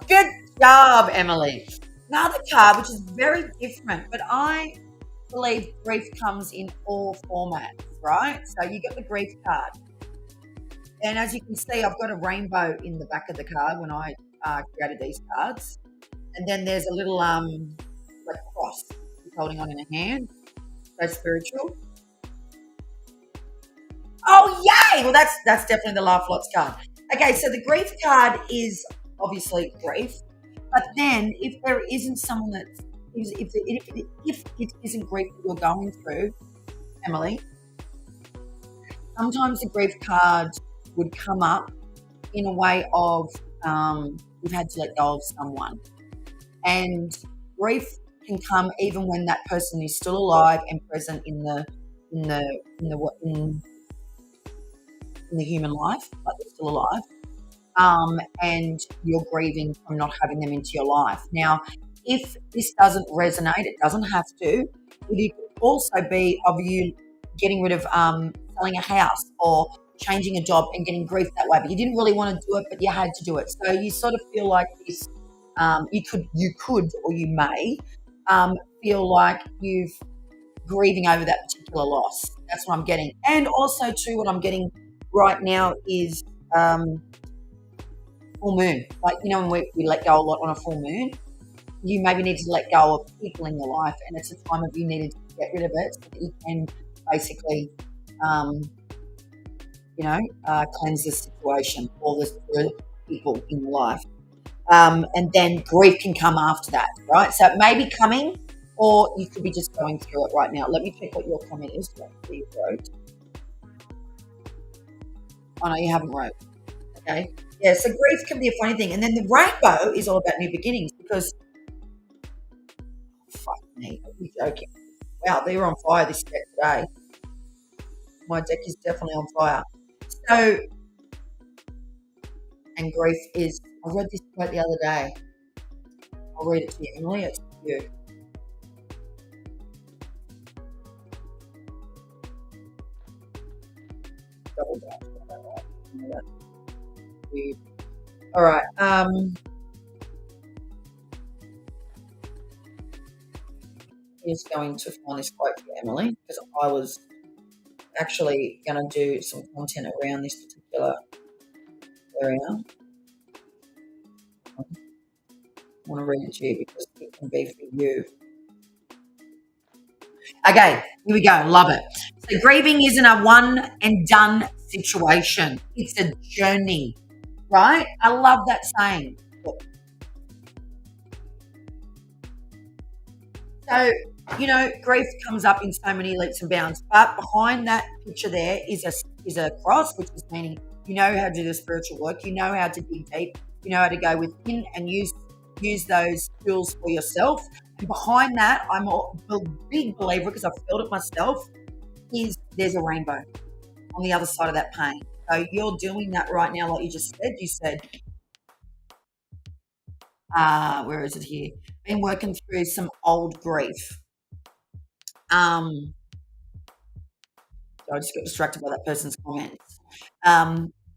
Good job, Emily. Another card, which is very different, but I believe grief comes in all formats, right? So you got the grief card. And as you can see, I've got a rainbow in the back of the card when I created these cards. And then there's a little like cross he's holding on in a hand. So spiritual. Oh, yay! Well, that's definitely the Laugh Lots card. Okay, so the grief card is obviously grief. But then if there isn't someone that's, if it isn't grief that you're going through, Emily, sometimes the grief card would come up in a way of you've had to let go of someone. And grief can come even when that person is still alive and present in the human life, like they're still alive. And you're grieving from not having them into your life. Now, if this doesn't resonate, it doesn't have to. It could also be of you getting rid of selling a house or changing a job and getting grief that way. But you didn't really want to do it, but you had to do it. So you sort of feel like this. You could, or you may feel like you've grieving over that particular loss. That's what I'm getting. And also, too, what I'm getting right now is full moon. Like, when we let go a lot on a full moon, you maybe need to let go of people in your life, and it's a time of you needed to get rid of it so that you can basically, cleanse the situation or the people in your life. And then grief can come after that, right? So it may be coming, or you could be just going through it right now. Let me check what your comment is. What you wrote. Oh, no, you haven't wrote. Okay. Yeah, so grief can be a funny thing. And then the rainbow is all about new beginnings because, fuck me, are you joking? Wow, they're on fire this deck today. My deck is definitely on fire. So, and grief is, I read this quote the other day. I'll read it to you, Emily. It's for you. Double down. All right. Just going to find this quote for Emily because I was actually going to do some content around this particular area. I want to read it to you because it can be for you. Okay, here we go. Love it. So grieving isn't a one and done situation. It's a journey, right? I love that saying. So, grief comes up in so many leaps and bounds, but behind that picture there is a cross, which is meaning you know how to do the spiritual work, you know how to dig deep, you know how to go within and use use those tools for yourself. And behind that, I'm a big believer, because I've felt it myself, is there's a rainbow on the other side of that pain. So you're doing that right now, like you just said. You said, where is it here? Been working through some old grief. I just got distracted by that person's comments.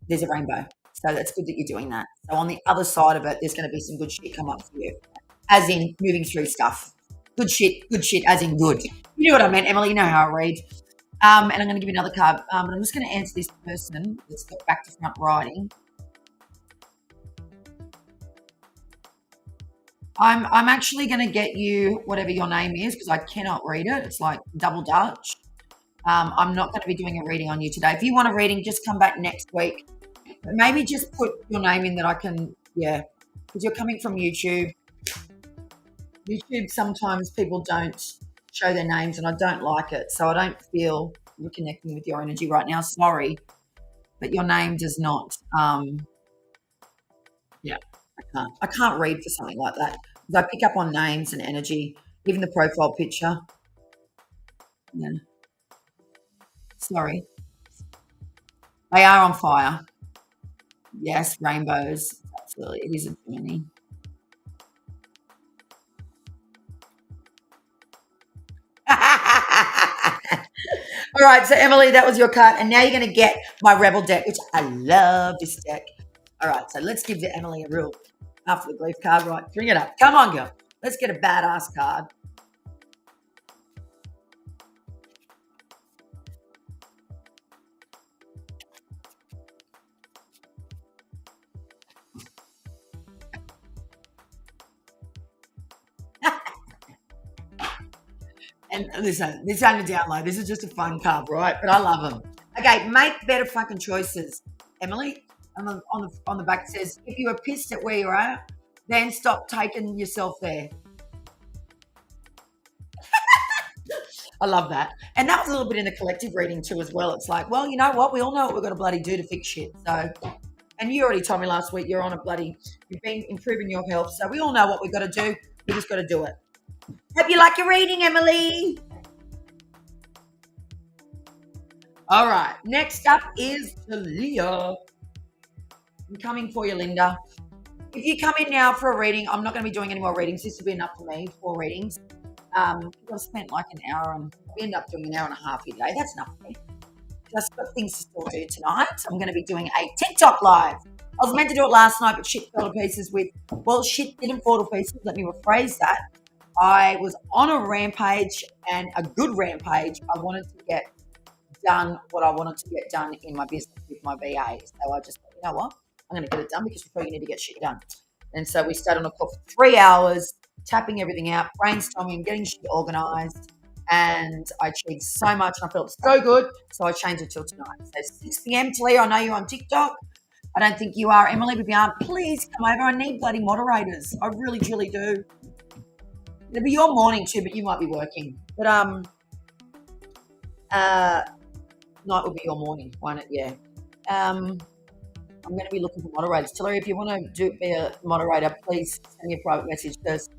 There's a rainbow. So that's good that you're doing that. So on the other side of it, there's going to be some good shit come up for you, as in moving through stuff. Good shit, as in good. You know what I meant, Emily. You know how I read. And I'm going to give you another card. But I'm just going to answer this person that's got back to front writing. I'm actually going to get you whatever your name is, because I cannot read it. It's like double Dutch. I'm not going to be doing a reading on you today. If you want a reading, just come back next week. But maybe just put your name in that I can, because you're coming from YouTube. YouTube, sometimes people don't show their names, and I don't like it. So I don't feel you're connecting with your energy right now. Sorry, but your name does not. I can't read for something like that, because I pick up on names and energy, even the profile picture. Yeah. Sorry. They are on fire. Yes, rainbows. Absolutely. It is a journey. All right, so Emily, that was your card. And now you're going to get my Rebel deck, which I love this deck. All right, so let's give Emily a real, after the grief card, right? Bring it up. Come on, girl. Let's get a badass card. And listen, this ain't a download. This is just a fun card, right? But I love them. Okay, make better fucking choices, Emily. On the back it says, if you are pissed at where you're at, then stop taking yourself there. I love that. And that was a little bit in the collective reading too as well. It's like, well, you know what? We all know what we've got to bloody do to fix shit. So, and you already told me last week you've been improving your health. So we all know what we've got to do. We just got to do it. Hope you like your reading, Emily. All right. Next up is Talia. I'm coming for you, Linda. If you come in now for a reading, I'm not going to be doing any more readings. This will be enough for me, 4 readings. I've spent like an hour, and we end up doing an hour and a half a day. That's enough for me. I've got things to still do tonight. I'm going to be doing a TikTok live. I was meant to do it last night, but shit fell to pieces shit didn't fall to pieces. Let me rephrase that. I was on a rampage, and a good rampage. I wanted to get done what I wanted to get done in my business with my VA. So I just thought, you know what? I'm going to get it done, because we probably need to get shit done. And so we stayed on a call for 3 hours, tapping everything out, brainstorming, getting shit organised. And I achieved so much, and I felt so good. So I changed it till tonight. So 6 p.m. Talia, I know you're on TikTok. I don't think you are, Emily. But if you aren't, please come over. I need bloody moderators. I really, truly do. It'll be your morning too, but you might be working. But night will be your morning, won't it? Yeah. I'm going to be looking for moderators. Talia, if you want to be a moderator, please send me a private message, because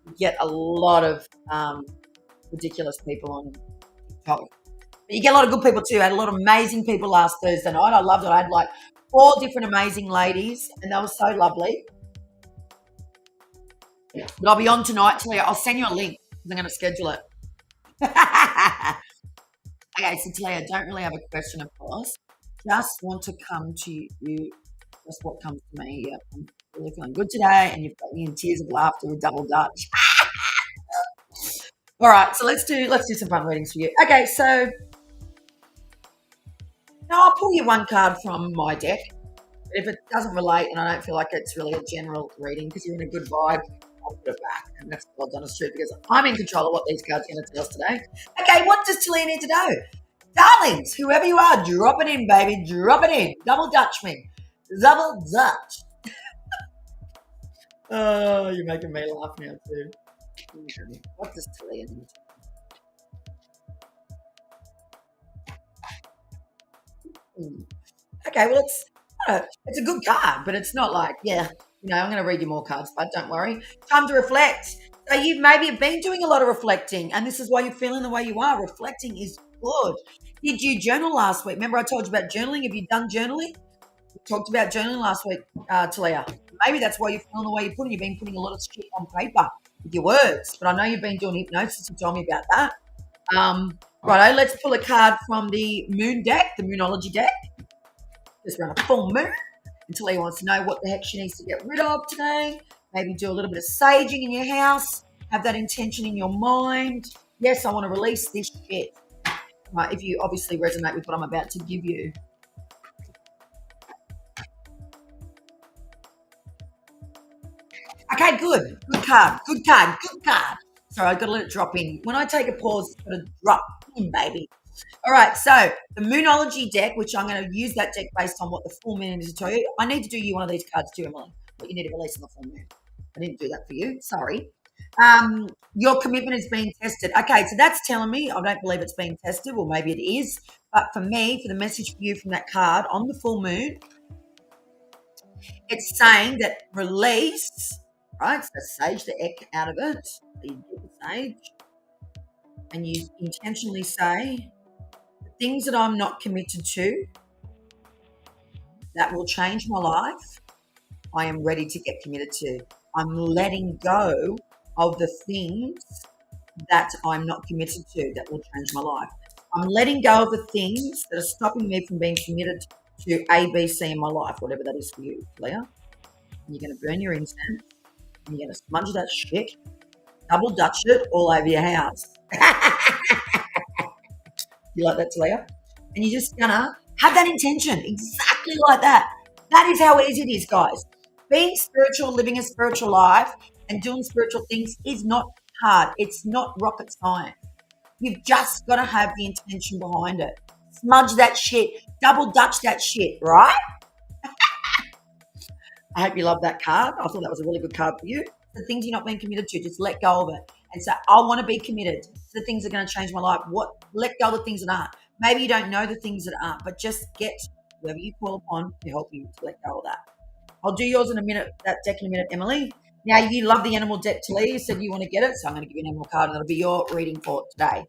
you get a lot of ridiculous people on TikTok. But you get a lot of good people too. I had a lot of amazing people last Thursday night. I loved it. I had like 4 different amazing ladies, and they were so lovely. But I'll be on tonight, Talia. I'll send you a link, because I'm going to schedule it. Okay, so Talia, I don't really have a question, of course. Just want to come to you. Just what comes to me. Yep, I'm really feeling good today, and you've got me in tears of laughter with double Dutch. All right, so let's do some fun readings for you. Okay, so now I'll pull you one card from my deck. If it doesn't relate, and I don't feel like it's really a general reading because you're in a good vibe, I'll put it back. And that's what I've done is true, because I'm in control of what these cards are going to tell us today. Okay, what does Talia need to know? Darlings, whoever you are, drop it in, baby. Drop it in. Double Dutch me. Double Dutch. Oh, you're making me laugh now too. What does Talia need? Okay, well, it's a good card, but it's not like, yeah, I'm going to read you more cards, but don't worry. Time to reflect. So you maybe have been doing a lot of reflecting, and this is why you're feeling the way you are. Reflecting is good. Did you journal last week? Remember I told you about journaling? Have you done journaling? We talked about journaling last week, Talia. Maybe that's why you're feeling the way you're putting. You've been putting a lot of shit on paper with your words, but I know you've been doing hypnosis. You told me about that. Righto, let's pull a card from the moon deck, the Moonology deck. Just run a full moon. And Talia wants to know what the heck she needs to get rid of today. Maybe do a little bit of saging in your house. Have that intention in your mind. Yes, I want to release this shit. Right, if you obviously resonate with what I'm about to give you. Okay, good. Good card. Good card. Good card. Sorry, I've got to let it drop in. When I take a pause, it's got to drop in, baby. All right, so the Moonology deck, which I'm going to use that deck based on what the full moon is to tell you. I need to do you one of these cards too, Emily. What you need to release on the full moon. I didn't do that for you. Sorry. Your commitment is being tested. Okay, so that's telling me I don't believe it's being tested, or maybe it is. But for me, for the message for you from that card on the full moon, it's saying that release, right? So sage the heck out of it. So you get the sage, and you intentionally say, the things that I'm not committed to that will change my life, I am ready to get committed to. I'm letting go of the things that I'm not committed to that will change my life. I'm letting go of the things that are stopping me from being committed to A, B, C in my life, whatever that is for you, Leah. And you're going to burn your incense, and you're going to smudge that shit, double dutch it all over your house. You like that, Leah? And you're just going to have that intention, exactly like that. That is how easy it is, guys. Being spiritual, living a spiritual life, and doing spiritual things is not hard. It's not rocket science. You've just got to have the intention behind it. Smudge that shit, double dutch that shit, right? I hope you love that card. I thought that was a really good card for you. The things you're not being committed to, just let go of it and say, I want to be committed to the things that are going to change my life. Let go of the things that aren't. Maybe you don't know the things that aren't, but just get whoever you call upon to help you to let go of that. I'll do yours in a minute, that deck in a minute, Emily. Now, you love the animal deck, Talia. You said you want to get it, so I'm going to give you an animal card, and that'll be your reading for today.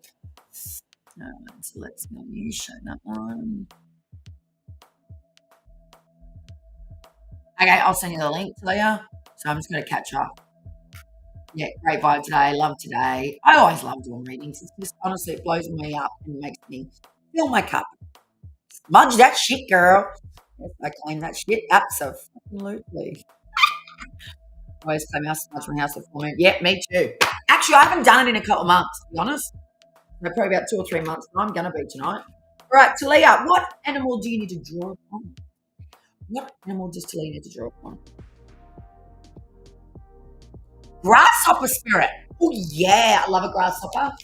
So let's let me show that one. Okay, I'll send you the link, Talia. So I'm just going to catch up. Yeah, great vibe today. Love today. I always love doing readings. It's just, honestly, it blows me up and makes me fill my cup. Smudge that shit, girl. Yes, I claim that shit. Absolutely. I always claim I smudge my house before me. Yeah, me too. Actually, I haven't done it in a couple of months, to be honest. Probably about 2 or 3 months, but I'm going to be tonight. All right, Talia, what animal do you need to draw upon? What animal does Talia need to draw upon? Grasshopper spirit. Oh, yeah, I love a grasshopper.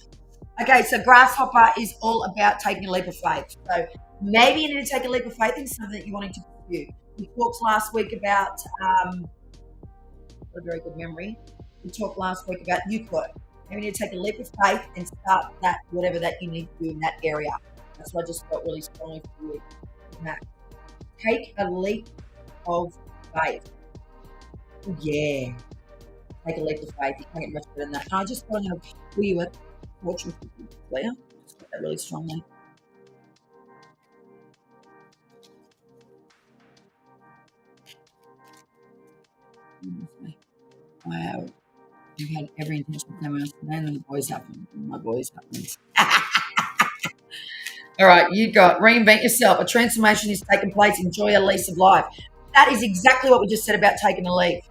Okay, so grasshopper is all about taking a leap of faith. So maybe you need to take a leap of faith in something that you wanted to pursue. We talked last week about, a very good memory. We talked last week about Euclid. Maybe you need to take a leap of faith and start that, whatever that you need to do in that area. That's what I just felt really strongly for you, Matt. Take a leap of faith. Oh, yeah. Take a leap of faith. You can't get much better than that. And I just want to pull you a fortune cookie, Leah. Just got that really strongly. Wow. You've had every intention to come out today, and then the boys happen. My boys happen. All right, you got reinvent yourself. A transformation is taking place. Enjoy a lease of life. That is exactly what we just said about taking a leap.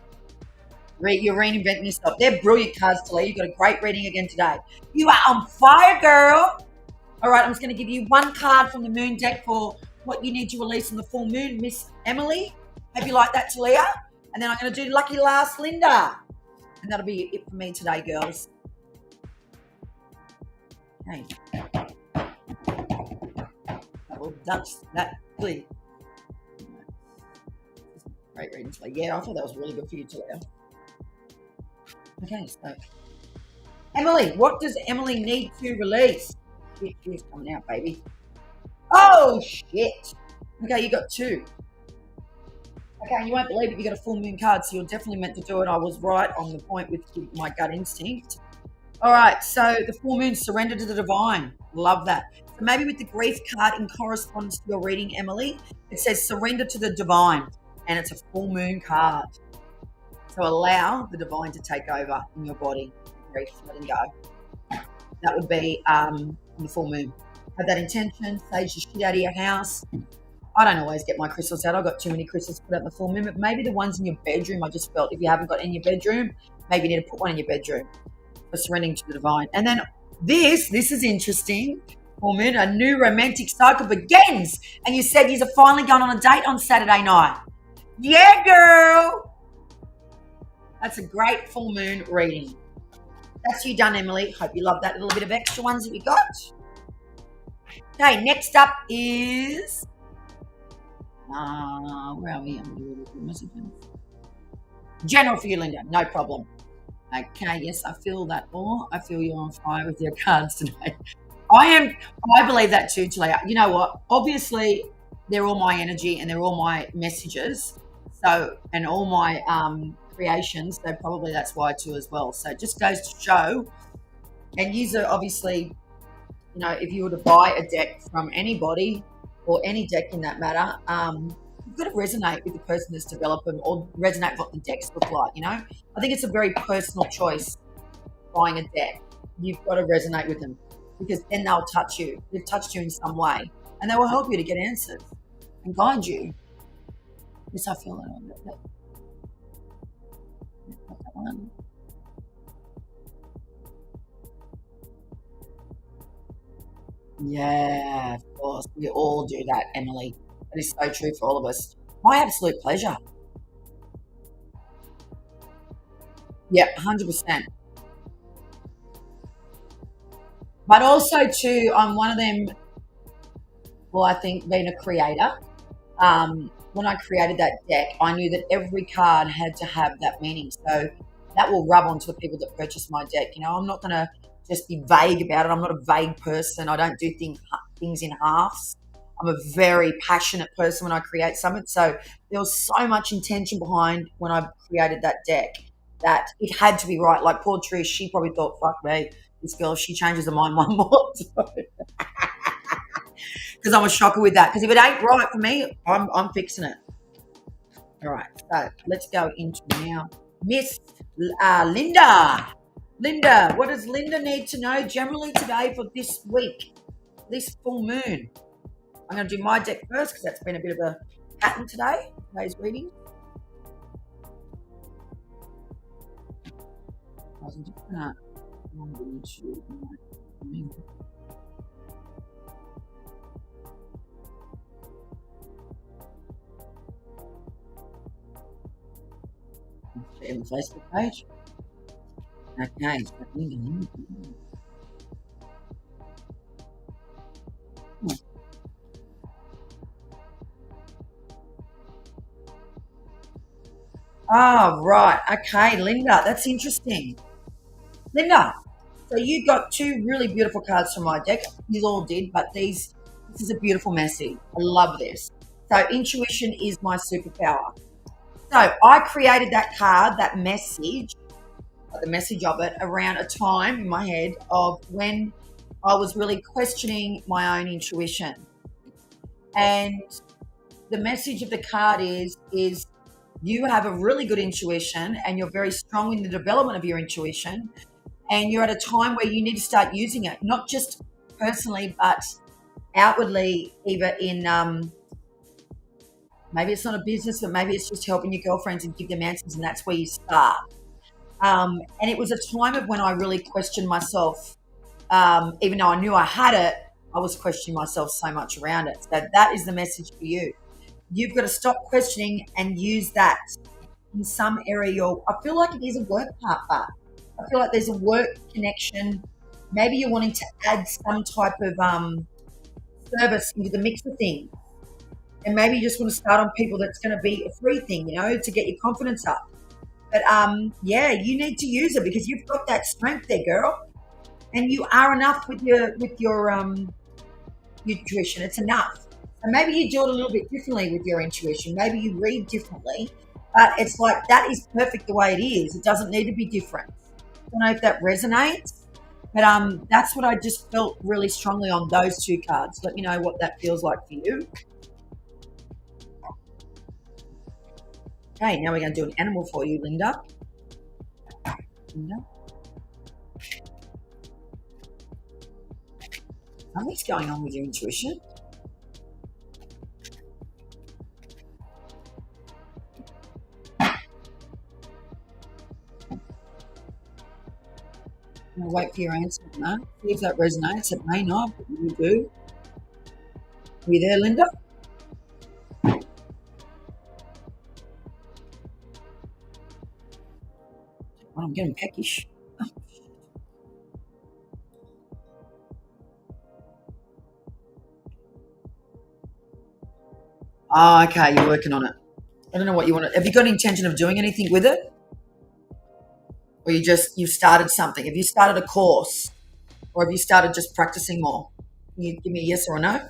You're reinventing yourself. They're brilliant cards, Talia. You've got a great reading again today. You are on fire, girl. All right, I'm just going to give you one card from the moon deck for what you need to release on the full moon, Miss Emily. Hope you like that, Talia. And then I'm going to do lucky last, Linda. And that'll be it for me today, girls. Okay. Well, that's that. Please. Great reading, Talia. Yeah, I thought that was really good for you, Talia. Okay, so Emily, what does Emily need to release? Here's coming out, baby. Oh, shit. Okay, you got 2. Okay, you won't believe it. You got a full moon card, so you're definitely meant to do it. I was right on the point with my gut instinct. All right, so the full moon, surrender to the divine. Love that. So maybe with the grief card in correspondence to your reading, Emily, it says surrender to the divine, and it's a full moon card. So allow the divine to take over in your body. Grief, letting go. That would be the full moon. Have that intention, sage the shit out of your house. I don't always get my crystals out. I've got too many crystals to put out in the full moon, but maybe the ones in your bedroom, I just felt if you haven't got in your bedroom, maybe you need to put one in your bedroom for surrendering to the divine. And then this is interesting. Full moon, a new romantic cycle begins. And you said you're finally going on a date on Saturday night. Yeah, girl. That's a great full moon reading. That's you done, Emily. Hope you love that little bit of extra ones that we got. Okay, next up is... where are we? General for you, Linda. No problem. Okay, yes, I feel that more. I feel you're on fire with your cards today. I believe that too, Talia. You know what? Obviously, they're all my energy and they're all my messages. So, and all my creations. So probably that's why too as well. So it just goes to show. And user obviously, you know, if you were to buy a deck from anybody or any deck in that matter, you've got to resonate with the person that's developed them or resonate what the decks look like, you know? I think it's a very personal choice buying a deck. You've got to resonate with them because then they'll touch you. They've touched you in some way and they will help you to get answers and guide you. Yes, I feel that. That one. Yeah, of course. We all do that, Emily. That is so true for all of us. My absolute pleasure. Yeah, 100%. But also, too, I'm one of them, well, I think being a creator, when I created that deck, I knew that every card had to have that meaning. So that will rub onto the people that purchase my deck. You know, I'm not going to just be vague about it. I'm not a vague person. I don't do things in halves. I'm a very passionate person when I create something. So there was so much intention behind when I created that deck that it had to be right. Like poor Trish, she probably thought, fuck me, this girl, she changes her mind one more time. Because I'm a shocker with that. Because if it ain't right for me, I'm fixing it. All right, so let's go into now Miss Linda. Linda, what does Linda need to know generally today for this week, this full moon? I'm going to do my deck first because that's been a bit of a pattern today, today's reading. I wasn't just going to... in the Facebook page. Okay, oh, right. Okay, Linda, that's interesting. Linda, so you got two really beautiful cards from my deck. You all did, but this is a beautiful message. I love this. So intuition is my superpower. So I created that card, that message, the message of it, around a time in my head of when I was really questioning my own intuition. And the message of the card is you have a really good intuition and you're very strong in the development of your intuition. And you're at a time where you need to start using it, not just personally, but outwardly, either in maybe it's not a business, but maybe it's just helping your girlfriends and give them answers, and that's where you start. And it was a time of when I really questioned myself. Even though I knew I had it, I was questioning myself so much around it. So that is the message for you. You've got to stop questioning and use that in some area. I feel like it is a work part, but I feel like there's a work connection. Maybe you're wanting to add some type of service into the mix of things. And maybe you just want to start on people that's going to be a free thing, you know, to get your confidence up. But yeah, you need to use it because you've got that strength there, girl. And you are enough with your nutrition. It's enough. And maybe you do it a little bit differently with your intuition. Maybe you read differently, but it's like that is perfect the way it is. It doesn't need to be different. I don't know if that resonates, but that's what I just felt really strongly on those two cards. Let me know what that feels like for you. Okay, now we're going to do an animal for you, Linda. Linda. Something's going on with your intuition. I'm going to wait for your answer, no? See if that resonates. It may not, but you do. Are you there, Linda? Well, I'm getting peckish. Oh, okay, you're working on it. I don't know what you want to. Have you got intention of doing anything with it? Or you've started something? Have you started a course? Or have you started just practicing more? Can you give me a yes or a no?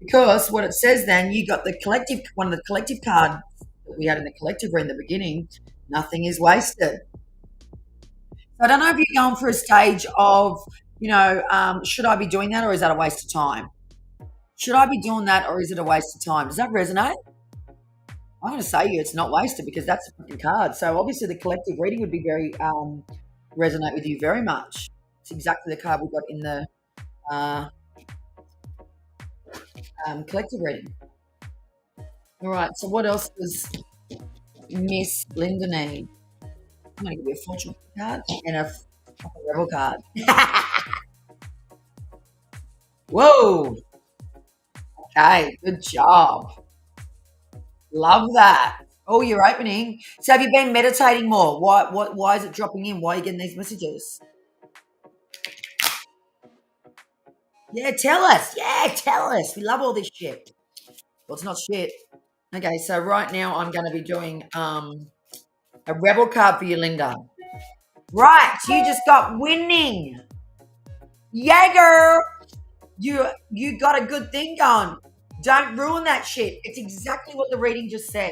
Because what it says then, you got the collective, one of the collective cards that we had in the collective in the beginning, nothing is wasted. So I don't know if you're going for a stage of, should I be doing that or is that a waste of time? Should I be doing that or is it a waste of time? Does that resonate? I'm going to say you it's not wasted because that's a fucking card. So obviously the collective reading would be very resonate with you very much. It's exactly the card we got in the uh, collective reading. All right. So what else does Miss Linda need? I'm going to give you a fortune card and a rebel card. Whoa. Okay. Good job. Love that. Oh, you're opening. So have you been meditating more? Why is it dropping in? Why are you getting these messages? Yeah, tell us. Yeah, tell us. We love all this shit. Well, it's not shit. Okay, so right now I'm going to be doing a rebel card for you, Linda. Right, you just got winning. Yeah, girl. You got a good thing going. Don't ruin that shit. It's exactly what the reading just said.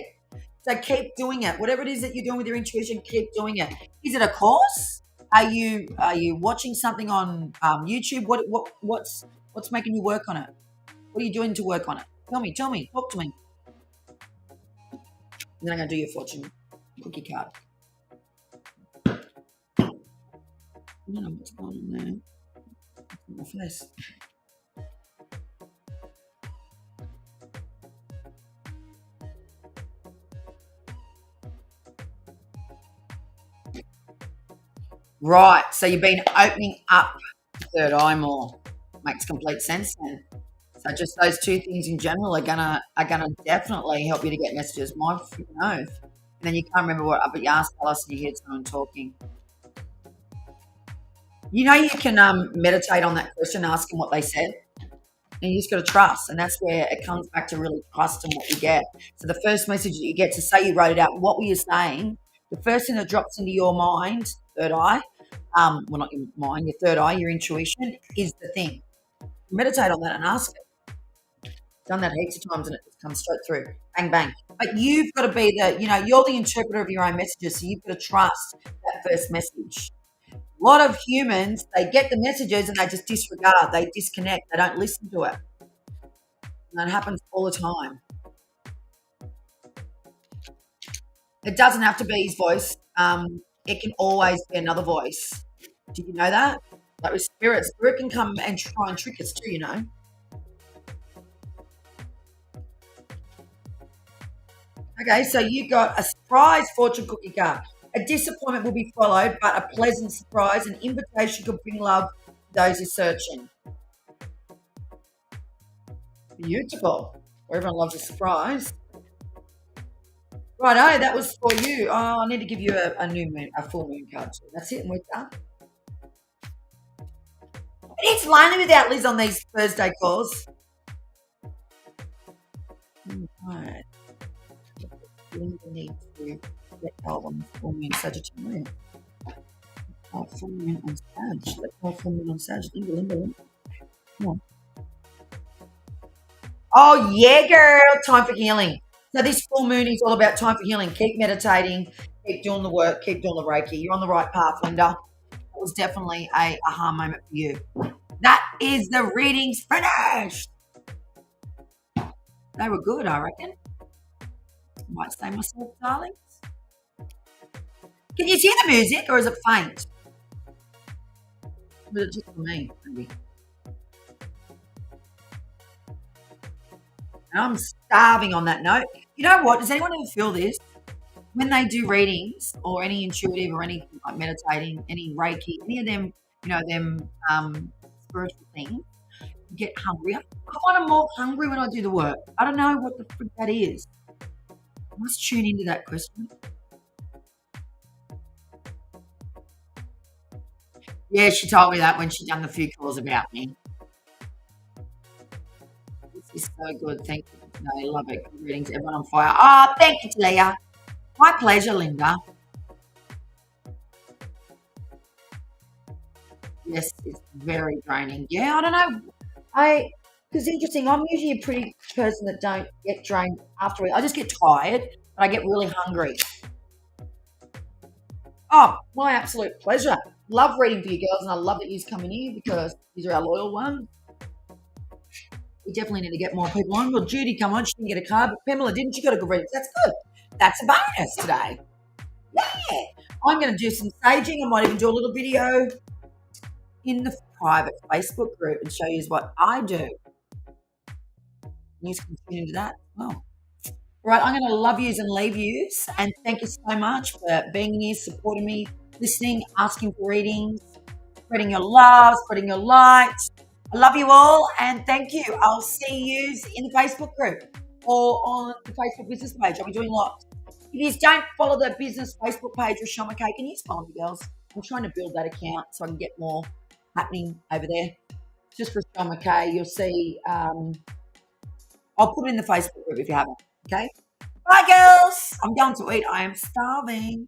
So keep doing it. Whatever it is that you're doing with your intuition, keep doing it. Is it a course? Are you watching something on YouTube? What's making you work on it? What are you doing to work on it? Tell me. Talk to me. And then I'm gonna do your fortune cookie card. I don't know what's going on there. My face. Right. So you've been opening up third eye more. Makes complete sense then. So just those two things in general are gonna definitely help you to get messages. My freaking oath. And then you can't remember what but you ask Alice and you hear someone talking. You can meditate on that question, ask them what they said. And you just got to trust. And that's where it comes back to really trusting what you get. So the first message that you get to say you wrote it out, what were you saying? The first thing that drops into your mind, third eye, well, not your mind, your third eye, your intuition, is the thing. Meditate on that and ask it. Done that heaps of times and it just comes straight through. Bang, bang. But you've got to be you're the interpreter of your own messages. So you've got to trust that first message. A lot of humans, they get the messages and they just disregard, they disconnect, they don't listen to it. And that happens all the time. It doesn't have to be his voice. It can always be another voice. Did you know that? Like with spirit can come and try and trick us too, Okay, so you got a surprise fortune cookie card. A disappointment will be followed, but a pleasant surprise, an invitation could bring love to those who are searching. Beautiful. Everyone loves a surprise. Righto, that was for you. Oh, I need to give you a new moon, a full moon card too. That's it, and we're done. It's lonely without Liz on these Thursday calls. Right. We need to let go on full moon Sagittarius. Oh, full moon on Sag. Let go full moon on Sag. Linda. Come on. Oh, yeah, girl. Time for healing. So this full moon is all about time for healing. Keep meditating. Keep doing the work. Keep doing the Reiki. You're on the right path, Linda. It was definitely a aha moment for you. That is the readings finished. They were good, I reckon. Might say myself, darlings. Can you hear the music or is it faint? Or is it just for me, maybe? I'm starving on that note. You know what? Does anyone ever feel this? When they do readings or any intuitive or any like meditating, any Reiki, any of them, them spiritual things, you get hungrier. I find I'm more hungry when I do the work. I don't know what the frick that is. I must tune into that question. Yeah, she told me that when she done the few calls about me. This is so good. Thank you. No, I love it. Good readings. Everyone on fire. Oh, thank you, Talia. My pleasure, Linda. Yes, it's very draining. Yeah, I don't know. Because interesting. I'm usually a pretty person that don't get drained after it. I just get tired, but I get really hungry. Oh, my absolute pleasure. Love reading for you girls, and I love that you're coming here because these are our loyal ones. We definitely need to get more people on. Well, Judy, come on. She didn't get a card, but Pamela didn't. She got a good reading. That's good. That's a bonus today. Yeah. I'm going to do some saging. I might even do a little video in the private Facebook group and show you what I do. You can tune into that. Oh. Right, I'm going to love yous and leave yous. And thank you so much for being here, supporting me, listening, asking for readings, spreading your love, spreading your light. I love you all and thank you. I'll see you in the Facebook group or on the Facebook business page. I'll be doing lots. If you don't follow the business Facebook page of Sean McKay, can you follow me, girls? I'm trying to build that account so I can get more happening over there. Just for Sean McKay, you'll see. I'll put it in the Facebook group if you haven't. Okay. Bye, girls. I'm going to eat. I am starving.